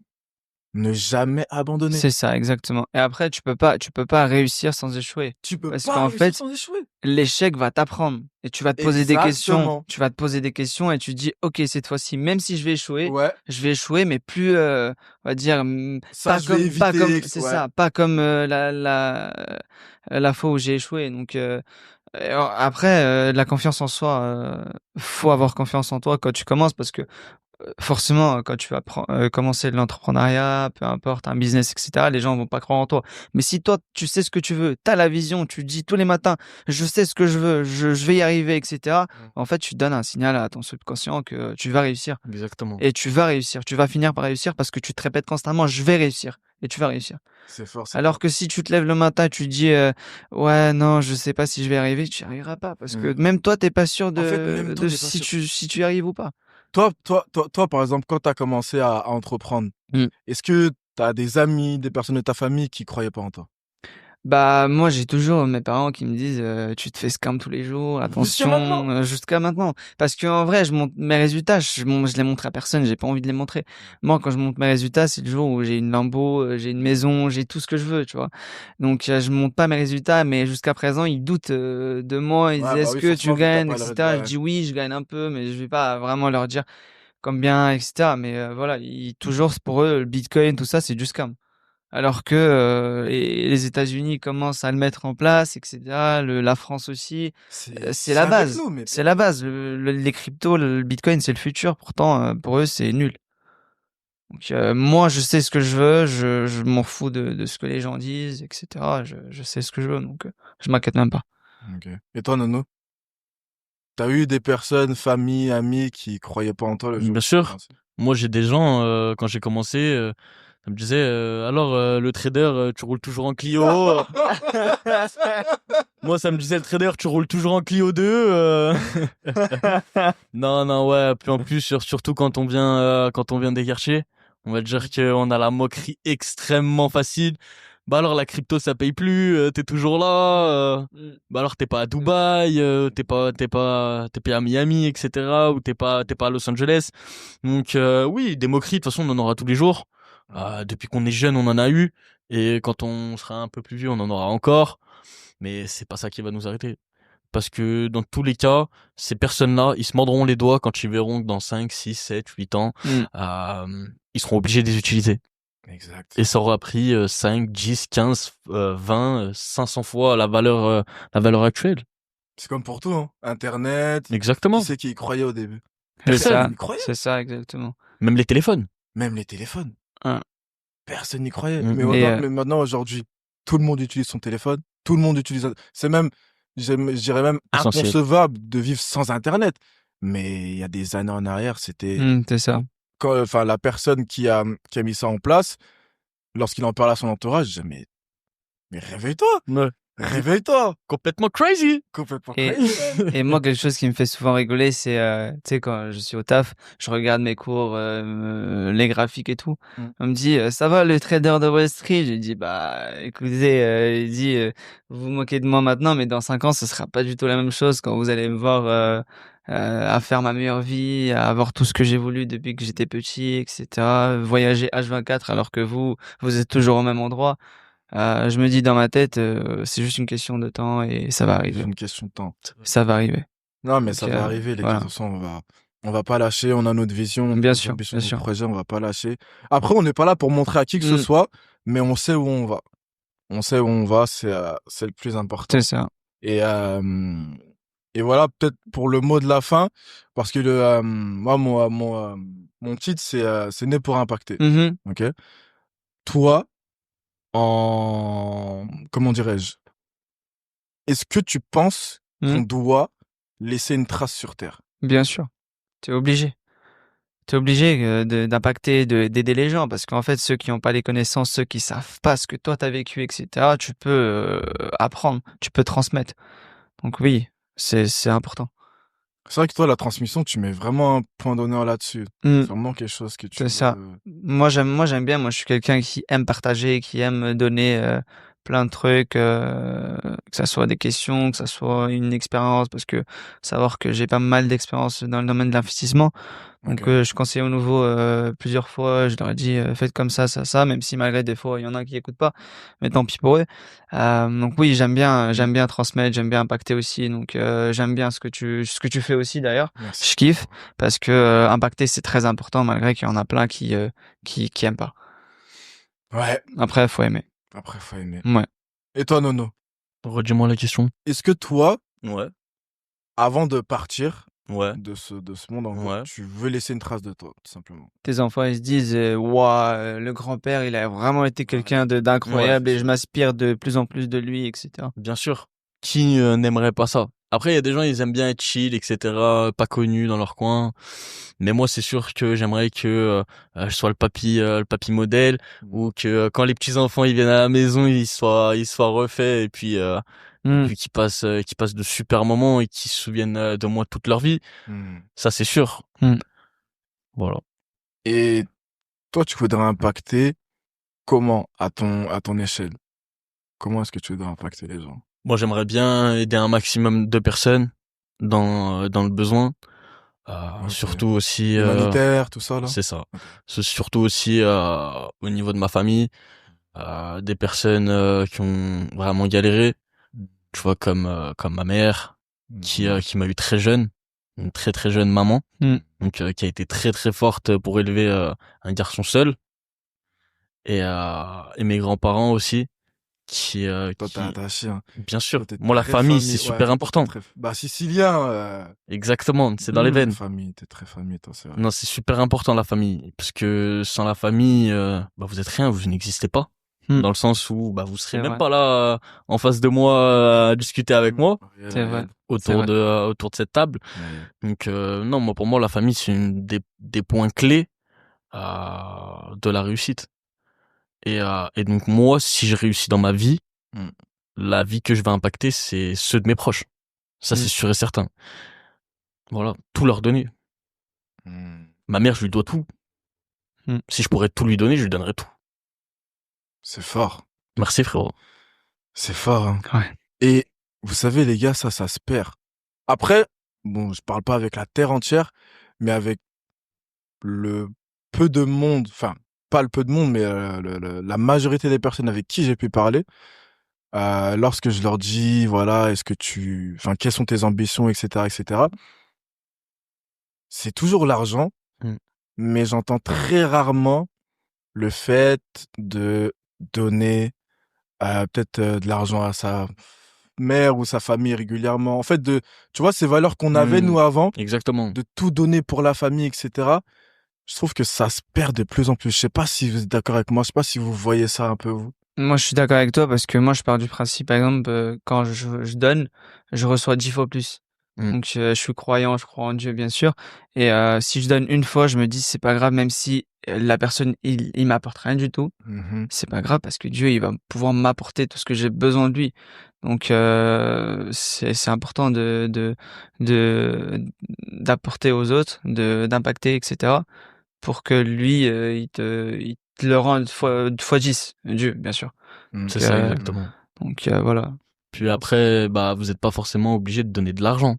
Speaker 2: ne jamais abandonner.
Speaker 3: C'est ça, exactement. Et après, tu peux pas réussir sans échouer.
Speaker 2: Tu peux
Speaker 3: Parce
Speaker 2: pas
Speaker 3: qu'en
Speaker 2: réussir
Speaker 3: fait,
Speaker 2: sans échouer.
Speaker 3: l'échec va t'apprendre et tu vas te poser des questions.
Speaker 2: Exactement.
Speaker 3: Tu vas te poser des questions et tu dis, OK, cette fois-ci, même si je vais
Speaker 2: Ouais,
Speaker 3: échouer, mais plus, on va dire,
Speaker 2: ça je vais éviter.
Speaker 3: c'est
Speaker 2: Ouais.
Speaker 3: ça, pas comme la fois où j'ai échoué. Donc, après, la confiance en soi, faut avoir confiance en toi quand tu commences parce que forcément, quand tu vas commencer l'entrepreneuriat, peu importe, un business, etc., les gens vont pas croire en toi. Mais si toi, tu sais ce que tu veux, tu as la vision, tu dis tous les matins, je sais ce que je veux, je vais y arriver, etc., en fait, tu donnes un signal à ton subconscient que tu vas réussir.
Speaker 1: Exactement.
Speaker 3: Et tu vas réussir, tu vas finir par réussir parce que tu te répètes constamment, je vais réussir. et tu vas réussir.
Speaker 2: C'est fort.
Speaker 3: Alors que si tu te lèves le matin et tu te dis ouais non je sais pas si je vais y arriver, tu n'y arriveras pas parce que même toi t'es pas sûr
Speaker 2: En fait, même toi,
Speaker 3: de
Speaker 2: t'es pas sûr.
Speaker 3: si tu y arrives ou pas.
Speaker 2: Toi, par exemple, quand tu as commencé à entreprendre,
Speaker 3: Mm.
Speaker 2: est-ce que tu as des amis, des personnes de ta famille qui croyaient pas en toi?
Speaker 3: Bah moi j'ai toujours mes parents qui me disent tu te fais scam tous les jours,
Speaker 2: Jusqu'à maintenant?
Speaker 3: attention jusqu'à maintenant parce que en vrai je montre mes résultats, je les montre à personne, j'ai pas envie de les montrer. Moi quand je montre mes résultats, c'est le jour où j'ai une Lambo, j'ai une maison, j'ai tout ce que je veux, tu vois. Donc je montre pas mes résultats mais jusqu'à présent ils doutent de moi, ils disent
Speaker 2: Ouais, bah
Speaker 3: est-ce
Speaker 2: oui,
Speaker 3: que tu
Speaker 2: forcément, vu que tu
Speaker 3: gagnes
Speaker 2: pas le
Speaker 3: etc. Je
Speaker 2: ouais.
Speaker 3: dis oui, je gagne un peu mais je vais pas vraiment leur dire combien etc. Mais voilà, toujours pour eux le Bitcoin tout ça c'est du scam. Alors que et les États-Unis commencent à le mettre en place et cetera, la France aussi, c'est
Speaker 2: C'est
Speaker 3: la
Speaker 2: avec
Speaker 3: base.
Speaker 2: nous, mais
Speaker 3: C'est la base. Les cryptos, le Bitcoin, c'est le futur. Pourtant, pour eux, c'est nul. Donc moi, je sais ce que je veux, je m'en fous de ce que les gens disent et cetera. Je sais ce que je veux, donc je m'inquiète même pas.
Speaker 2: OK. Et toi, Nono? T'as eu des personnes, famille, amis qui croyaient pas en toi le jour
Speaker 1: Bien
Speaker 2: où tu as
Speaker 1: sûr.
Speaker 2: commencé?
Speaker 1: Moi, j'ai des gens, quand j'ai commencé, ça me disait, alors, le trader, tu roules toujours en Clio? Moi, ça me disait, le trader, tu roules toujours en Clio 2? Non, non, ouais. Puis en plus, surtout quand on vient des quartiers, on va dire qu'on a la moquerie extrêmement facile. Bah alors, la crypto, ça paye plus, t'es toujours là. Bah alors, t'es pas à Dubaï, t'es pas à Miami, etc. Ou t'es pas à Los Angeles. Donc, oui, des moqueries, de toute façon, on en aura tous les jours. Depuis qu'on est jeune, on en a eu. Et quand on sera un peu plus vieux, on en aura encore. Mais c'est pas ça qui va nous arrêter. Parce que dans tous les cas, ces personnes-là, ils se mordront les doigts quand ils verront que dans 5, 6, 7, 8 ans, ils seront obligés de les utiliser.
Speaker 2: Exact.
Speaker 1: Et ça aura pris 5, 10, 15, 20, 500 fois la valeur actuelle.
Speaker 2: C'est comme pour tout, hein. Internet, qui
Speaker 1: Exactement.
Speaker 2: c'est qui y croyait au début?
Speaker 3: C'est
Speaker 2: Personne
Speaker 3: ça,
Speaker 2: n'y croyait.
Speaker 3: c'est ça exactement.
Speaker 1: Même les téléphones.
Speaker 2: Même les téléphones,
Speaker 3: Hein.
Speaker 2: personne n'y croyait.
Speaker 1: Mm,
Speaker 2: Mais
Speaker 1: mm.
Speaker 3: Et
Speaker 2: maintenant, aujourd'hui, tout le monde utilise son téléphone, tout le monde utilise. C'est même, je dirais même
Speaker 1: Essentiel.
Speaker 2: inconcevable de vivre sans Internet. Mais il y a des années en arrière, c'était
Speaker 3: c'est ça.
Speaker 2: quand, enfin, la personne qui a mis ça en place, lorsqu'il en parle à son entourage, je disais, mais réveille-toi,
Speaker 1: Ouais.
Speaker 2: réveille-toi,
Speaker 1: Complètement crazy.
Speaker 2: complètement
Speaker 3: Et,
Speaker 2: crazy.
Speaker 3: et moi, quelque chose qui me fait souvent rigoler, c'est, tu sais, quand je suis au taf, je regarde mes cours, les graphiques et tout. On me dit, ça va, le trader de Wall Street? J'ai dit, bah, écoutez, il dit, vous vous moquez de moi maintenant, mais dans 5 ans, ce sera pas du tout la même chose quand vous allez me voir, à faire ma meilleure vie, à avoir tout ce que j'ai voulu depuis que j'étais petit, etc. Voyager H24 alors que vous êtes toujours au même endroit. Je me dis dans ma tête, c'est juste une question de temps et ça va
Speaker 2: C'est
Speaker 3: arriver.
Speaker 2: une question de temps.
Speaker 3: Ça va arriver.
Speaker 2: Non, mais
Speaker 3: Donc,
Speaker 2: ça va arriver, les gars.
Speaker 3: voilà.
Speaker 2: De toute façon, on va pas lâcher. On a notre vision,
Speaker 3: Bien
Speaker 2: nos
Speaker 3: sûr,
Speaker 2: ambitions,
Speaker 3: bien
Speaker 2: nos
Speaker 3: sûr.
Speaker 2: projets. On va pas lâcher. Après, on n'est pas là pour montrer à qui que ce
Speaker 3: Mmh.
Speaker 2: soit, mais on sait où on va. On sait où on va. C'est le plus important.
Speaker 3: C'est ça.
Speaker 2: Et, et voilà, peut-être pour le mot de la fin, parce que moi, mon titre, c'est Né pour impacter.
Speaker 3: Mmh.
Speaker 2: Ok? Toi, comment dirais-je? Est-ce que tu penses qu'on
Speaker 3: Mmh.
Speaker 2: doit laisser une trace sur Terre?
Speaker 3: Bien sûr. Tu es obligé. Tu es obligé, d'impacter, d'aider les gens parce qu'en fait, ceux qui ont pas les connaissances, ceux qui savent pas ce que toi tu as vécu et cetera, tu peux, apprendre, tu peux transmettre. Donc oui, c'est important.
Speaker 2: C'est vrai que toi, la transmission, tu mets vraiment un point d'honneur là-dessus.
Speaker 3: Mmh.
Speaker 2: C'est vraiment quelque chose que tu
Speaker 3: C'est ça.
Speaker 2: veux.
Speaker 3: Moi, j'aime bien. Moi, je suis quelqu'un qui aime partager, qui aime donner plein de trucs, que ça soit des questions, que ça soit une expérience, parce que savoir que j'ai pas mal d'expérience dans le domaine de l'investissement. Donc,
Speaker 2: Ok.
Speaker 3: je conseille aux nouveaux plusieurs fois. Je leur ai dit, faites comme ça, même si malgré des fois, il y en a qui écoutent pas, mais tant pis pour eux. Donc oui, j'aime bien transmettre, j'aime bien impacter aussi. Donc, j'aime bien ce que tu fais aussi d'ailleurs.
Speaker 2: Merci.
Speaker 3: Je kiffe parce que impacter c'est très important malgré qu'il y en a plein qui aiment pas.
Speaker 2: Ouais.
Speaker 3: Après faut aimer.
Speaker 2: Après, faut aimer.
Speaker 3: Ouais.
Speaker 2: Et toi, Nono?
Speaker 1: Redis-moi la question.
Speaker 2: Est-ce que toi,
Speaker 1: Ouais.
Speaker 2: avant de partir
Speaker 1: Ouais.
Speaker 2: de ce monde, en gros,
Speaker 1: Ouais.
Speaker 2: tu veux laisser une trace de toi, tout simplement?
Speaker 3: Tes enfants ils se disent waouh, le grand-père il a vraiment été quelqu'un d'incroyable
Speaker 2: Ouais,
Speaker 3: et je m'inspire de plus en plus de lui etc.
Speaker 1: Bien sûr. Qui n'aimerait pas ça? Après, il y a des gens, ils aiment bien être chill, etc., pas connus dans leur coin. Mais moi, c'est sûr que j'aimerais que je sois le papy modèle, ou que quand les petits enfants ils viennent à la maison, ils soient refaits et
Speaker 3: Hmm.
Speaker 1: puis qu'ils passent de super moments et qu'ils se souviennent de moi toute leur vie.
Speaker 2: Hmm.
Speaker 1: Ça, c'est sûr.
Speaker 3: Hmm.
Speaker 1: Voilà.
Speaker 2: Et toi, tu voudrais impacter comment à ton échelle? Comment est-ce que tu voudrais impacter les gens?
Speaker 1: Moi, j'aimerais bien aider un maximum de personnes dans le besoin.
Speaker 2: Ok.
Speaker 1: Surtout aussi,
Speaker 2: Humanitaire, tout ça, là?
Speaker 1: c'est ça.
Speaker 2: Ok.
Speaker 1: C'est surtout aussi au niveau de ma famille, des personnes qui ont vraiment galéré. Tu vois, comme ma mère, qui m'a eu très jeune, une très très jeune maman,
Speaker 3: Hmm.
Speaker 1: donc qui a été très très forte pour élever un garçon seul, et mes grands-parents aussi,
Speaker 2: Toi, t'es attaché, hein.
Speaker 1: bien
Speaker 2: Toi,
Speaker 1: sûr.
Speaker 2: t'es
Speaker 1: Moi, la
Speaker 2: très
Speaker 1: famille, c'est
Speaker 2: famille. Ouais,
Speaker 1: super important.
Speaker 2: bah, sicilien,
Speaker 1: Exactement, c'est dans les
Speaker 2: très
Speaker 1: veines.
Speaker 2: famille, t'es très famille, toi, c'est vrai.
Speaker 1: Non, c'est super important la famille, parce que sans la famille, bah vous êtes rien, vous n'existez pas.
Speaker 3: Hmm.
Speaker 1: Dans le sens où bah vous serez
Speaker 3: C'est
Speaker 1: même
Speaker 3: vrai.
Speaker 1: pas là en face de moi à discuter avec moi
Speaker 2: Réel,
Speaker 3: C'est vrai.
Speaker 2: réel.
Speaker 3: C'est vrai.
Speaker 1: autour de cette table.
Speaker 2: Réel.
Speaker 1: Donc non, moi pour moi la famille c'est une des points clés de la réussite. Et donc moi si je réussis dans ma vie,
Speaker 2: Hmm.
Speaker 1: la vie que je vais impacter c'est ceux de mes proches. Ça
Speaker 3: Hmm.
Speaker 1: c'est sûr et certain. Voilà, tout leur donner.
Speaker 2: Hmm.
Speaker 1: Ma mère je lui dois tout.
Speaker 3: Hmm.
Speaker 1: Si je pourrais tout lui donner, je lui donnerais tout.
Speaker 2: C'est fort.
Speaker 1: Merci frérot.
Speaker 2: C'est fort, hein.
Speaker 3: Ouais.
Speaker 2: Et vous savez, les gars, ça se perd. Après, bon, je parle pas avec la terre entière, mais avec le peu de monde, enfin, pas le peu de monde, mais la majorité des personnes avec qui j'ai pu parler, lorsque je leur dis, voilà, enfin, quelles sont tes ambitions, etc., c'est toujours l'argent,
Speaker 1: Mm.
Speaker 2: mais j'entends très rarement le fait de donner peut-être de l'argent à sa mère ou sa famille régulièrement. En fait, tu vois, ces valeurs qu'on avait, nous, avant,
Speaker 1: Exactement.
Speaker 2: de tout donner pour la famille, etc., je trouve que ça se perd de plus en plus. Je sais pas si vous êtes d'accord avec moi, je sais pas si vous voyez ça un peu, vous.
Speaker 3: Moi, je suis d'accord avec toi parce que moi, je pars du principe, par exemple, quand je donne, je reçois 10 fois plus.
Speaker 1: Mm.
Speaker 3: Donc, je suis croyant, je crois en Dieu, bien sûr. Et si je donne une fois, je me dis, c'est pas grave, même si la personne, il m'apporte rien du tout,
Speaker 2: Mhm.
Speaker 3: c'est pas grave parce que Dieu, il va pouvoir m'apporter tout ce que j'ai besoin de lui. Donc, c'est important d'apporter aux autres, d'impacter, etc., pour que lui, il te le rende fois 10, Dieu, bien sûr.
Speaker 2: Mm.
Speaker 1: C'est
Speaker 3: Donc,
Speaker 1: ça exactement.
Speaker 3: voilà.
Speaker 1: Puis après, bah vous êtes pas forcément obligé de donner de l'argent.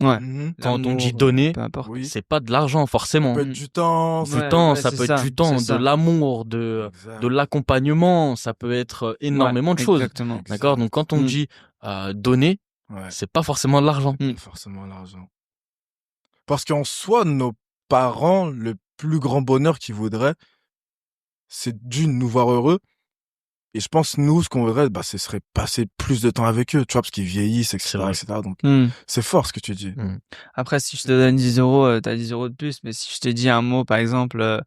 Speaker 3: Ouais,
Speaker 2: Mhm.
Speaker 1: Quand on dit
Speaker 3: l'amour,
Speaker 1: donner,
Speaker 3: peu importe.
Speaker 2: Oui.
Speaker 1: c'est pas de l'argent
Speaker 2: Ça
Speaker 1: forcément.
Speaker 2: peut être du temps.
Speaker 1: Du
Speaker 3: Ouais,
Speaker 1: temps,
Speaker 3: ouais,
Speaker 1: ça
Speaker 3: c'est
Speaker 1: peut être
Speaker 3: ça,
Speaker 1: du
Speaker 3: c'est
Speaker 1: temps, de
Speaker 3: ça.
Speaker 1: l'amour, de
Speaker 2: Exact.
Speaker 1: l'accompagnement, ça peut être
Speaker 3: Ouais,
Speaker 1: énormément de choses.
Speaker 3: exactement.
Speaker 1: D'accord? Donc quand on
Speaker 3: Mm.
Speaker 1: dit donner,
Speaker 2: Ouais,
Speaker 1: c'est pas forcément de l'argent.
Speaker 3: Mm.
Speaker 2: pas forcément l'argent. Parce qu'en soi, nos parents, le plus grand bonheur qu'ils voudraient, c'est d'une, nous voir heureux. Et je pense, nous, ce qu'on voudrait, bah, ce serait passer plus de temps avec eux, tu vois, parce qu'ils vieillissent,
Speaker 1: C'est
Speaker 2: etc.,
Speaker 1: vrai.
Speaker 2: etc. Donc,
Speaker 3: Mm.
Speaker 2: c'est fort ce que tu dis.
Speaker 1: Mm.
Speaker 3: Après, si je te donne 10 euros, t'as 10 euros de plus. Mais si je te dis un mot, par exemple,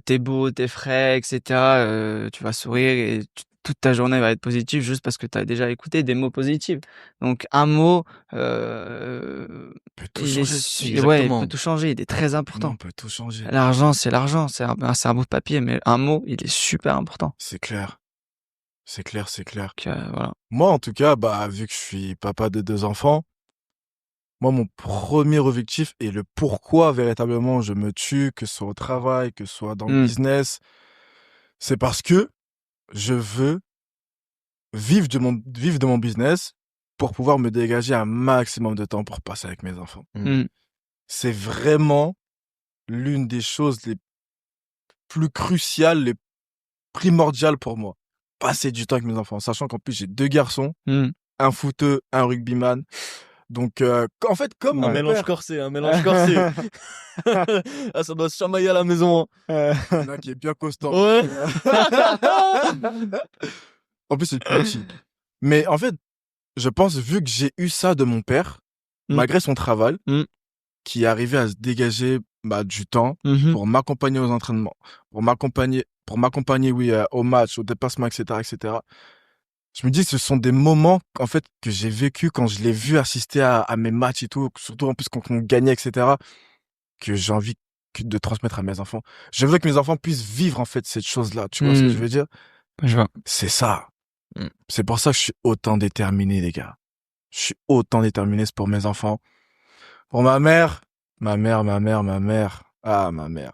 Speaker 3: t'es beau, t'es frais, etc., tu vas sourire et toute ta journée va être positive juste parce que t'as déjà écouté des mots positifs. Donc, un mot,
Speaker 2: On peut tout
Speaker 3: il
Speaker 2: changer.
Speaker 3: ouais, il peut
Speaker 1: Exactement.
Speaker 3: tout changer. Il est très
Speaker 2: Non,
Speaker 3: important.
Speaker 2: on peut tout changer.
Speaker 3: L'argent, c'est l'argent. C'est un bout de papier, mais un mot, il est super important.
Speaker 2: C'est clair. C'est clair, c'est clair.
Speaker 3: Donc, voilà.
Speaker 2: Moi, en tout cas, bah, vu que je suis papa de 2 enfants, moi, mon premier objectif et le pourquoi véritablement je me tue, que ce soit au travail, que ce soit dans le
Speaker 3: Mm.
Speaker 2: business, c'est parce que je veux vivre de mon business pour pouvoir me dégager un maximum de temps pour passer avec mes enfants.
Speaker 3: Mm.
Speaker 2: C'est vraiment l'une des choses les plus cruciales, les primordiales pour moi. Passer du temps avec mes enfants, sachant qu'en plus j'ai 2 garçons,
Speaker 3: Mm.
Speaker 2: un footeux, un rugbyman. Donc, en fait, comme
Speaker 1: Un
Speaker 2: mon
Speaker 1: mélange
Speaker 2: père,
Speaker 1: corsé, un mélange corsé. Ah, ça doit se chamailler à la maison.
Speaker 2: il y en a qui est bien constant.
Speaker 1: Ouais.
Speaker 2: En plus, c'est le plus petit. Mais en fait, je pense, vu que j'ai eu ça de mon père,
Speaker 3: Mm.
Speaker 2: malgré son travail,
Speaker 3: Mm.
Speaker 2: qui arrivait à se dégager bah, du temps
Speaker 3: Mhm.
Speaker 2: pour m'accompagner aux entraînements, pour m'accompagner, oui, au match, au dépassement, etc., etc. Je me dis que ce sont des moments, en fait, que j'ai vécu quand je l'ai vu assister à mes matchs et tout, surtout en plus quand on gagnait, etc., que j'ai envie de transmettre à mes enfants. Je veux que mes enfants puissent vivre, en fait, cette chose-là. Tu vois ce que je veux dire?
Speaker 3: Je vois.
Speaker 2: C'est ça.
Speaker 1: Mm.
Speaker 2: C'est pour ça que je suis autant déterminé, les gars. Je suis autant déterminé, c'est pour mes enfants. Pour ma mère. Ah, ma mère.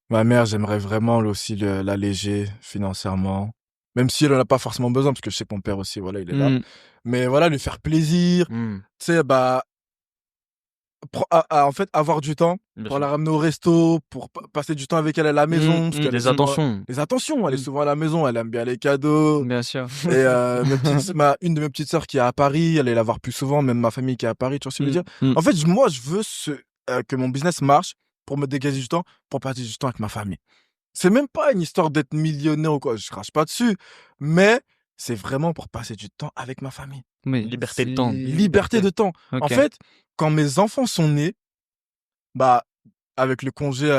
Speaker 2: Ma mère, j'aimerais vraiment aussi l'alléger financièrement. Même si elle en a pas forcément besoin, parce que je sais que mon père aussi, voilà, il est là. Mais voilà, lui faire plaisir. Tu sais, bah, en fait, avoir du temps
Speaker 1: Bien
Speaker 2: pour
Speaker 1: sûr.
Speaker 2: la ramener au resto, pour passer du temps avec elle à la maison. Parce qu'elle est
Speaker 1: Les
Speaker 2: souvent-
Speaker 1: attentions.
Speaker 2: Les attentions, elle est souvent à la maison, elle aime bien les cadeaux.
Speaker 3: Bien sûr.
Speaker 2: Et une de mes petites sœurs qui est à Paris, elle est la voir plus souvent, même ma famille qui est à Paris, tu vois ce que je veux dire? En fait, moi, je veux que mon business marche pour me dégager du temps, pour passer du temps avec ma famille. C'est même pas une histoire d'être millionnaire ou quoi, je crache pas dessus, mais c'est vraiment pour passer du temps avec ma famille.
Speaker 3: Oui,
Speaker 1: Liberté de temps.
Speaker 2: Liberté de temps. En
Speaker 3: Ok.
Speaker 2: fait, quand mes enfants sont nés, bah, avec les congés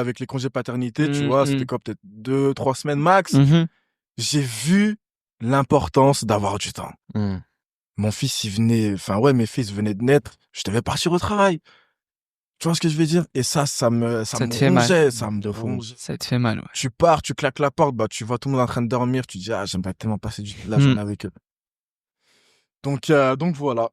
Speaker 2: paternité, tu vois, c'était quoi, peut-être 2-3 semaines max, j'ai vu l'importance d'avoir du temps. Mon fils, mes fils venaient de naître, je devais partir au travail. Tu vois ce que je veux dire? Et ça me
Speaker 3: te fait mal.
Speaker 2: rongeait, ça me
Speaker 1: De fou.
Speaker 2: rongeait.
Speaker 3: Ça te fait mal, ouais.
Speaker 2: Tu pars, tu claques la porte, bah, tu vois tout le monde en train de dormir, tu dis, ah, j'aimerais tellement passer la journée avec eux. Donc voilà.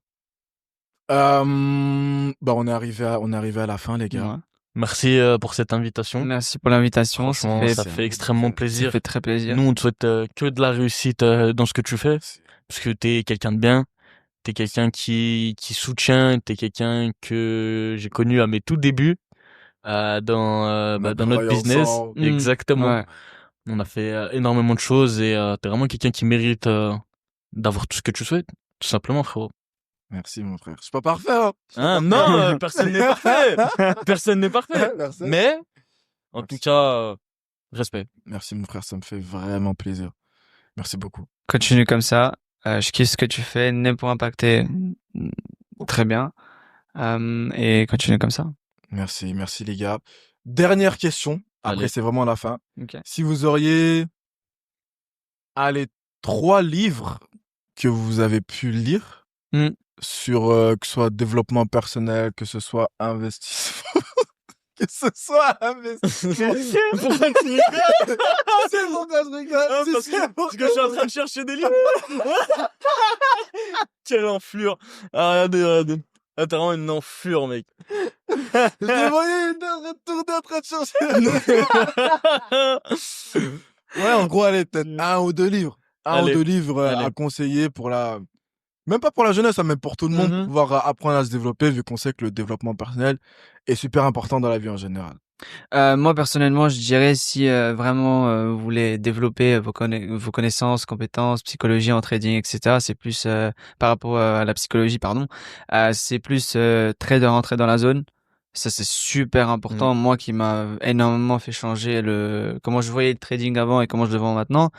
Speaker 2: Bah, on est arrivé à la fin, les gars.
Speaker 3: Ouais.
Speaker 1: Merci pour cette invitation.
Speaker 3: Merci pour l'invitation.
Speaker 1: Franchement, ça fait extrêmement
Speaker 3: Ça
Speaker 1: plaisir.
Speaker 3: fait très plaisir.
Speaker 1: Nous, on te souhaite que de la réussite dans ce que tu fais, parce que t'es quelqu'un de bien, t'es quelqu'un qui soutient, t'es quelqu'un que j'ai connu à mes tout débuts dans notre business. Exactement.
Speaker 3: Ouais.
Speaker 1: On a fait énormément de choses et t'es vraiment quelqu'un qui mérite d'avoir tout ce que tu souhaites, tout simplement, frérot.
Speaker 2: Merci, mon frère. Je suis pas parfait, hein.
Speaker 1: Non, personne n'est parfait. Personne n'est parfait.
Speaker 2: Merci.
Speaker 1: Mais, en tout cas, respect.
Speaker 2: Merci, mon frère, ça me fait vraiment plaisir. Merci beaucoup.
Speaker 3: Continue comme ça. Je kiffe ce que tu fais. Né pour impacter. Très bien. Et continue comme ça.
Speaker 2: Merci les gars. Dernière question. Après,
Speaker 1: Allez.
Speaker 2: c'est vraiment la fin.
Speaker 3: Ok.
Speaker 2: Si vous auriez, 3 livres que vous avez pu lire sur, que ce soit développement personnel, que ce soit investissement, que ce soit investissement.
Speaker 1: Pourquoi tu rigoles?
Speaker 2: C'est pourquoi je rigole.
Speaker 1: Parce que je suis en train de chercher des livres. Quelle enflure. Ah, regardez. Ah, t'as vraiment une enflure, mec.
Speaker 2: Je les voyais retourner en train de chercher. Ouais, en gros, allez, peut-être 1 ou 2 livres. Un ou deux livres à conseiller même pas pour la jeunesse, hein, mais pour tout le monde, pour pouvoir apprendre à se développer, vu qu'on sait que le développement personnel est super important dans la vie en général.
Speaker 3: Moi personnellement, je dirais si vraiment vous voulez développer vos connaissances, compétences, psychologie en trading, etc. C'est plus par rapport à la psychologie, pardon. C'est plus trader rentrer dans la zone. Ça c'est super important. Moi qui m'a énormément fait changer comment je voyais le trading avant et comment je le vois maintenant.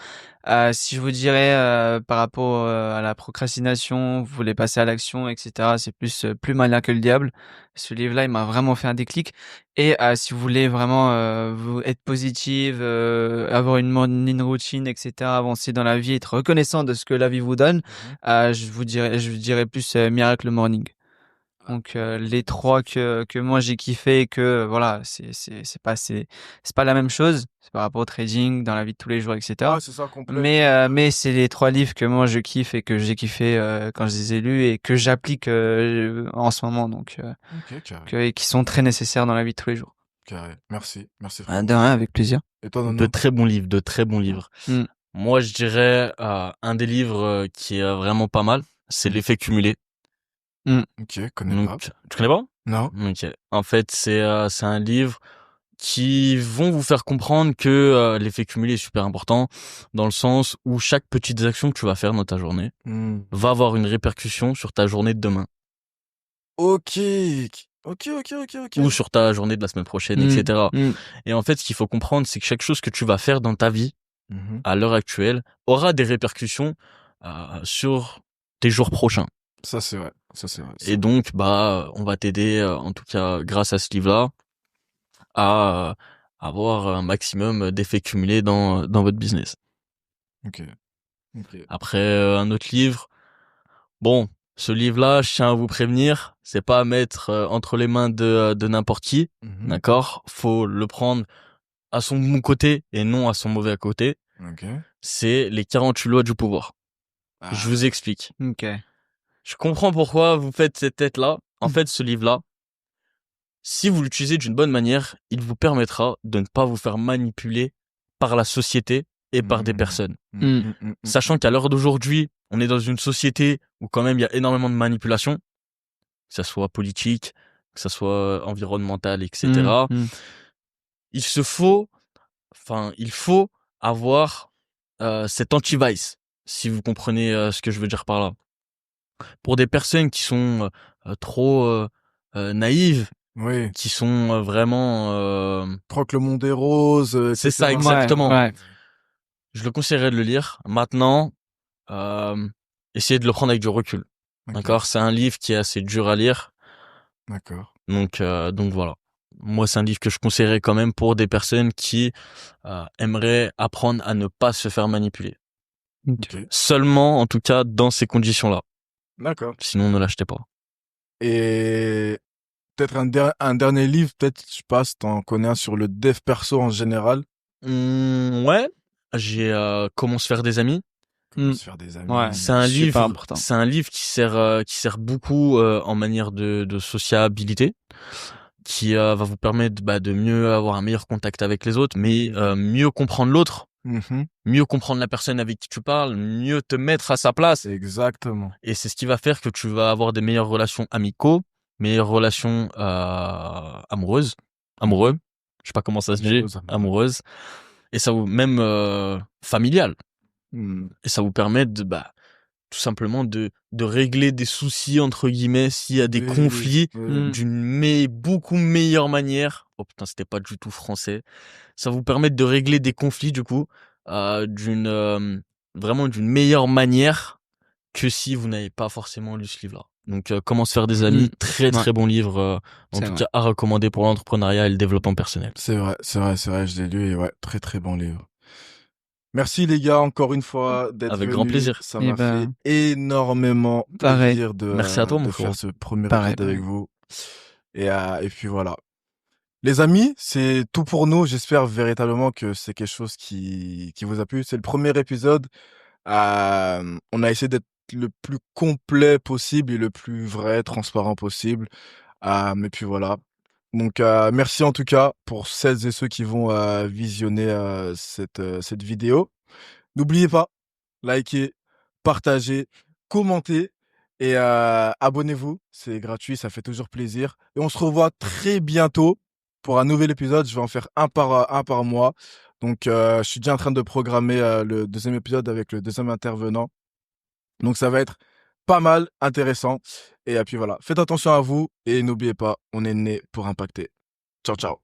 Speaker 3: Si je vous dirais par rapport à la procrastination, vous voulez passer à l'action, etc. C'est plus malin que le diable. Ce livre-là, il m'a vraiment fait un déclic. Et si vous voulez vraiment vous être positive, avoir une morning routine, etc., avancer dans la vie, être reconnaissant de ce que la vie vous donne, je dirais plus Miracle Morning. Donc les trois que moi j'ai kiffé et que voilà, c'est pas la même chose, c'est par rapport au trading dans la vie de tous les jours, etc.
Speaker 2: Ah, c'est ça, complet.
Speaker 3: Mais c'est les 3 livres que moi je kiffe et que j'ai kiffé quand je les ai lus et que j'applique en ce moment, donc
Speaker 2: Ok, carré.
Speaker 3: et qui sont très nécessaires dans la vie de tous les jours.
Speaker 2: Carré. Merci
Speaker 3: De rien, avec plaisir.
Speaker 2: Et toi, Nono?
Speaker 1: De très bons livres. Moi, je dirais un des livres qui est vraiment pas mal, c'est L'effet cumulé.
Speaker 2: Ok, connais pas.
Speaker 1: Tu connais pas?
Speaker 2: Non.
Speaker 1: Ok. En fait, c'est un livre qui vont vous faire comprendre que l'effet cumulé est super important dans le sens où chaque petite action que tu vas faire dans ta journée va avoir une répercussion sur ta journée de demain.
Speaker 2: Ok.
Speaker 1: Ou sur ta journée de la semaine prochaine, etc. Et en fait, ce qu'il faut comprendre, c'est que chaque chose que tu vas faire dans ta vie, à l'heure actuelle, aura des répercussions sur tes jours prochains.
Speaker 2: Ça, c'est vrai.
Speaker 1: Et donc, on va t'aider, en tout cas, grâce à ce livre-là, à avoir un maximum d'effets cumulés dans votre business.
Speaker 2: Ok. Ok.
Speaker 1: Après, un autre livre. Bon, ce livre-là, je tiens à vous prévenir, c'est pas à mettre entre les mains de n'importe qui,
Speaker 2: Mhm.
Speaker 1: d'accord? Faut le prendre à son bon côté et non à son mauvais côté.
Speaker 2: Ok.
Speaker 1: C'est les 48 lois du pouvoir. Je
Speaker 2: Ah,
Speaker 1: vous explique.
Speaker 3: Ok.
Speaker 1: Je comprends pourquoi vous faites cette tête-là. En fait, ce livre-là, si vous l'utilisez d'une bonne manière, il vous permettra de ne pas vous faire manipuler par la société et par des personnes. Sachant qu'à l'heure d'aujourd'hui, on est dans une société où quand même il y a énormément de manipulation, que ça soit politique, que ça soit environnemental, etc. Il se faut, il faut avoir cet anti-vice, si vous comprenez ce que je veux dire par là. Pour des personnes qui sont trop naïves,
Speaker 2: Oui.
Speaker 1: qui sont vraiment...
Speaker 2: Crois que le monde est rose,
Speaker 1: C'est
Speaker 2: etc.
Speaker 1: ça, exactement.
Speaker 3: Ouais.
Speaker 1: Je le conseillerais de le lire. Maintenant, euh, essayez de le prendre avec du recul.
Speaker 2: Ok.
Speaker 1: D'accord? C'est un livre qui est assez dur à lire.
Speaker 2: D'accord.
Speaker 1: Donc voilà. Moi, c'est un livre que je conseillerais quand même pour des personnes qui aimeraient apprendre à ne pas se faire manipuler.
Speaker 2: Ok.
Speaker 1: Seulement, en tout cas, dans ces conditions-là.
Speaker 2: D'accord.
Speaker 1: Sinon, ne l'achetez pas.
Speaker 2: Et peut-être un dernier livre, peut-être, je sais pas si t'en connais un sur le dev perso en général.
Speaker 1: Ouais, j'ai Comment se faire des amis.
Speaker 2: Comment se faire des amis.
Speaker 3: Ouais.
Speaker 1: C'est un
Speaker 3: Super
Speaker 1: livre,
Speaker 3: important.
Speaker 1: c'est un livre qui sert beaucoup en manière de sociabilité, qui va vous permettre de mieux avoir un meilleur contact avec les autres, mais mieux comprendre l'autre,
Speaker 2: Mhm.
Speaker 1: mieux comprendre la personne avec qui tu parles, mieux te mettre à sa place.
Speaker 2: Exactement.
Speaker 1: Et c'est ce qui va faire que tu vas avoir des meilleures relations amicaux, meilleures relations amoureux. Je sais pas comment ça se dit, amoureuses. Et ça vous même familial.
Speaker 2: Hmm.
Speaker 1: Et ça vous permet de tout simplement de régler des soucis entre guillemets s'il y a des
Speaker 2: Oui,
Speaker 1: conflits
Speaker 2: oui.
Speaker 1: d'une beaucoup meilleure manière. Oh putain, c'était pas du tout français. Ça vous permet de régler des conflits du coup vraiment d'une meilleure manière que si vous n'avez pas forcément lu ce livre-là. Donc Comment se faire des amis, très
Speaker 3: Ouais.
Speaker 1: bon livre en
Speaker 3: C'est
Speaker 1: tout
Speaker 3: vrai.
Speaker 1: cas à recommander pour l'entrepreneuriat et le développement personnel.
Speaker 2: C'est vrai, je l'ai lu et ouais, très bon livre. Merci les gars, encore une fois, d'être
Speaker 1: Avec grand
Speaker 2: venus.
Speaker 1: plaisir.
Speaker 2: Ça
Speaker 3: Eh
Speaker 2: m'a fait
Speaker 3: ben,
Speaker 2: énormément
Speaker 3: pareil.
Speaker 2: plaisir
Speaker 1: Merci à toi mon
Speaker 2: de
Speaker 1: frérot.
Speaker 2: faire ce premier
Speaker 3: Pareil,
Speaker 2: épisode avec
Speaker 3: pareil.
Speaker 2: vous. Et puis voilà. Les amis, c'est tout pour nous. J'espère véritablement que c'est quelque chose qui vous a plu. C'est le premier épisode. On a essayé d'être le plus complet possible et le plus vrai, transparent possible. Et puis voilà. Donc merci en tout cas pour celles et ceux qui vont visionner cette vidéo. N'oubliez pas, likez, partagez, commentez et abonnez-vous. C'est gratuit, ça fait toujours plaisir. Et on se revoit très bientôt pour un nouvel épisode. Je vais en faire un par mois. Donc je suis déjà en train de programmer le deuxième épisode avec le deuxième intervenant. Donc ça va être pas mal intéressant. Et puis voilà, faites attention à vous et n'oubliez pas, on est né pour impacter. Ciao, ciao.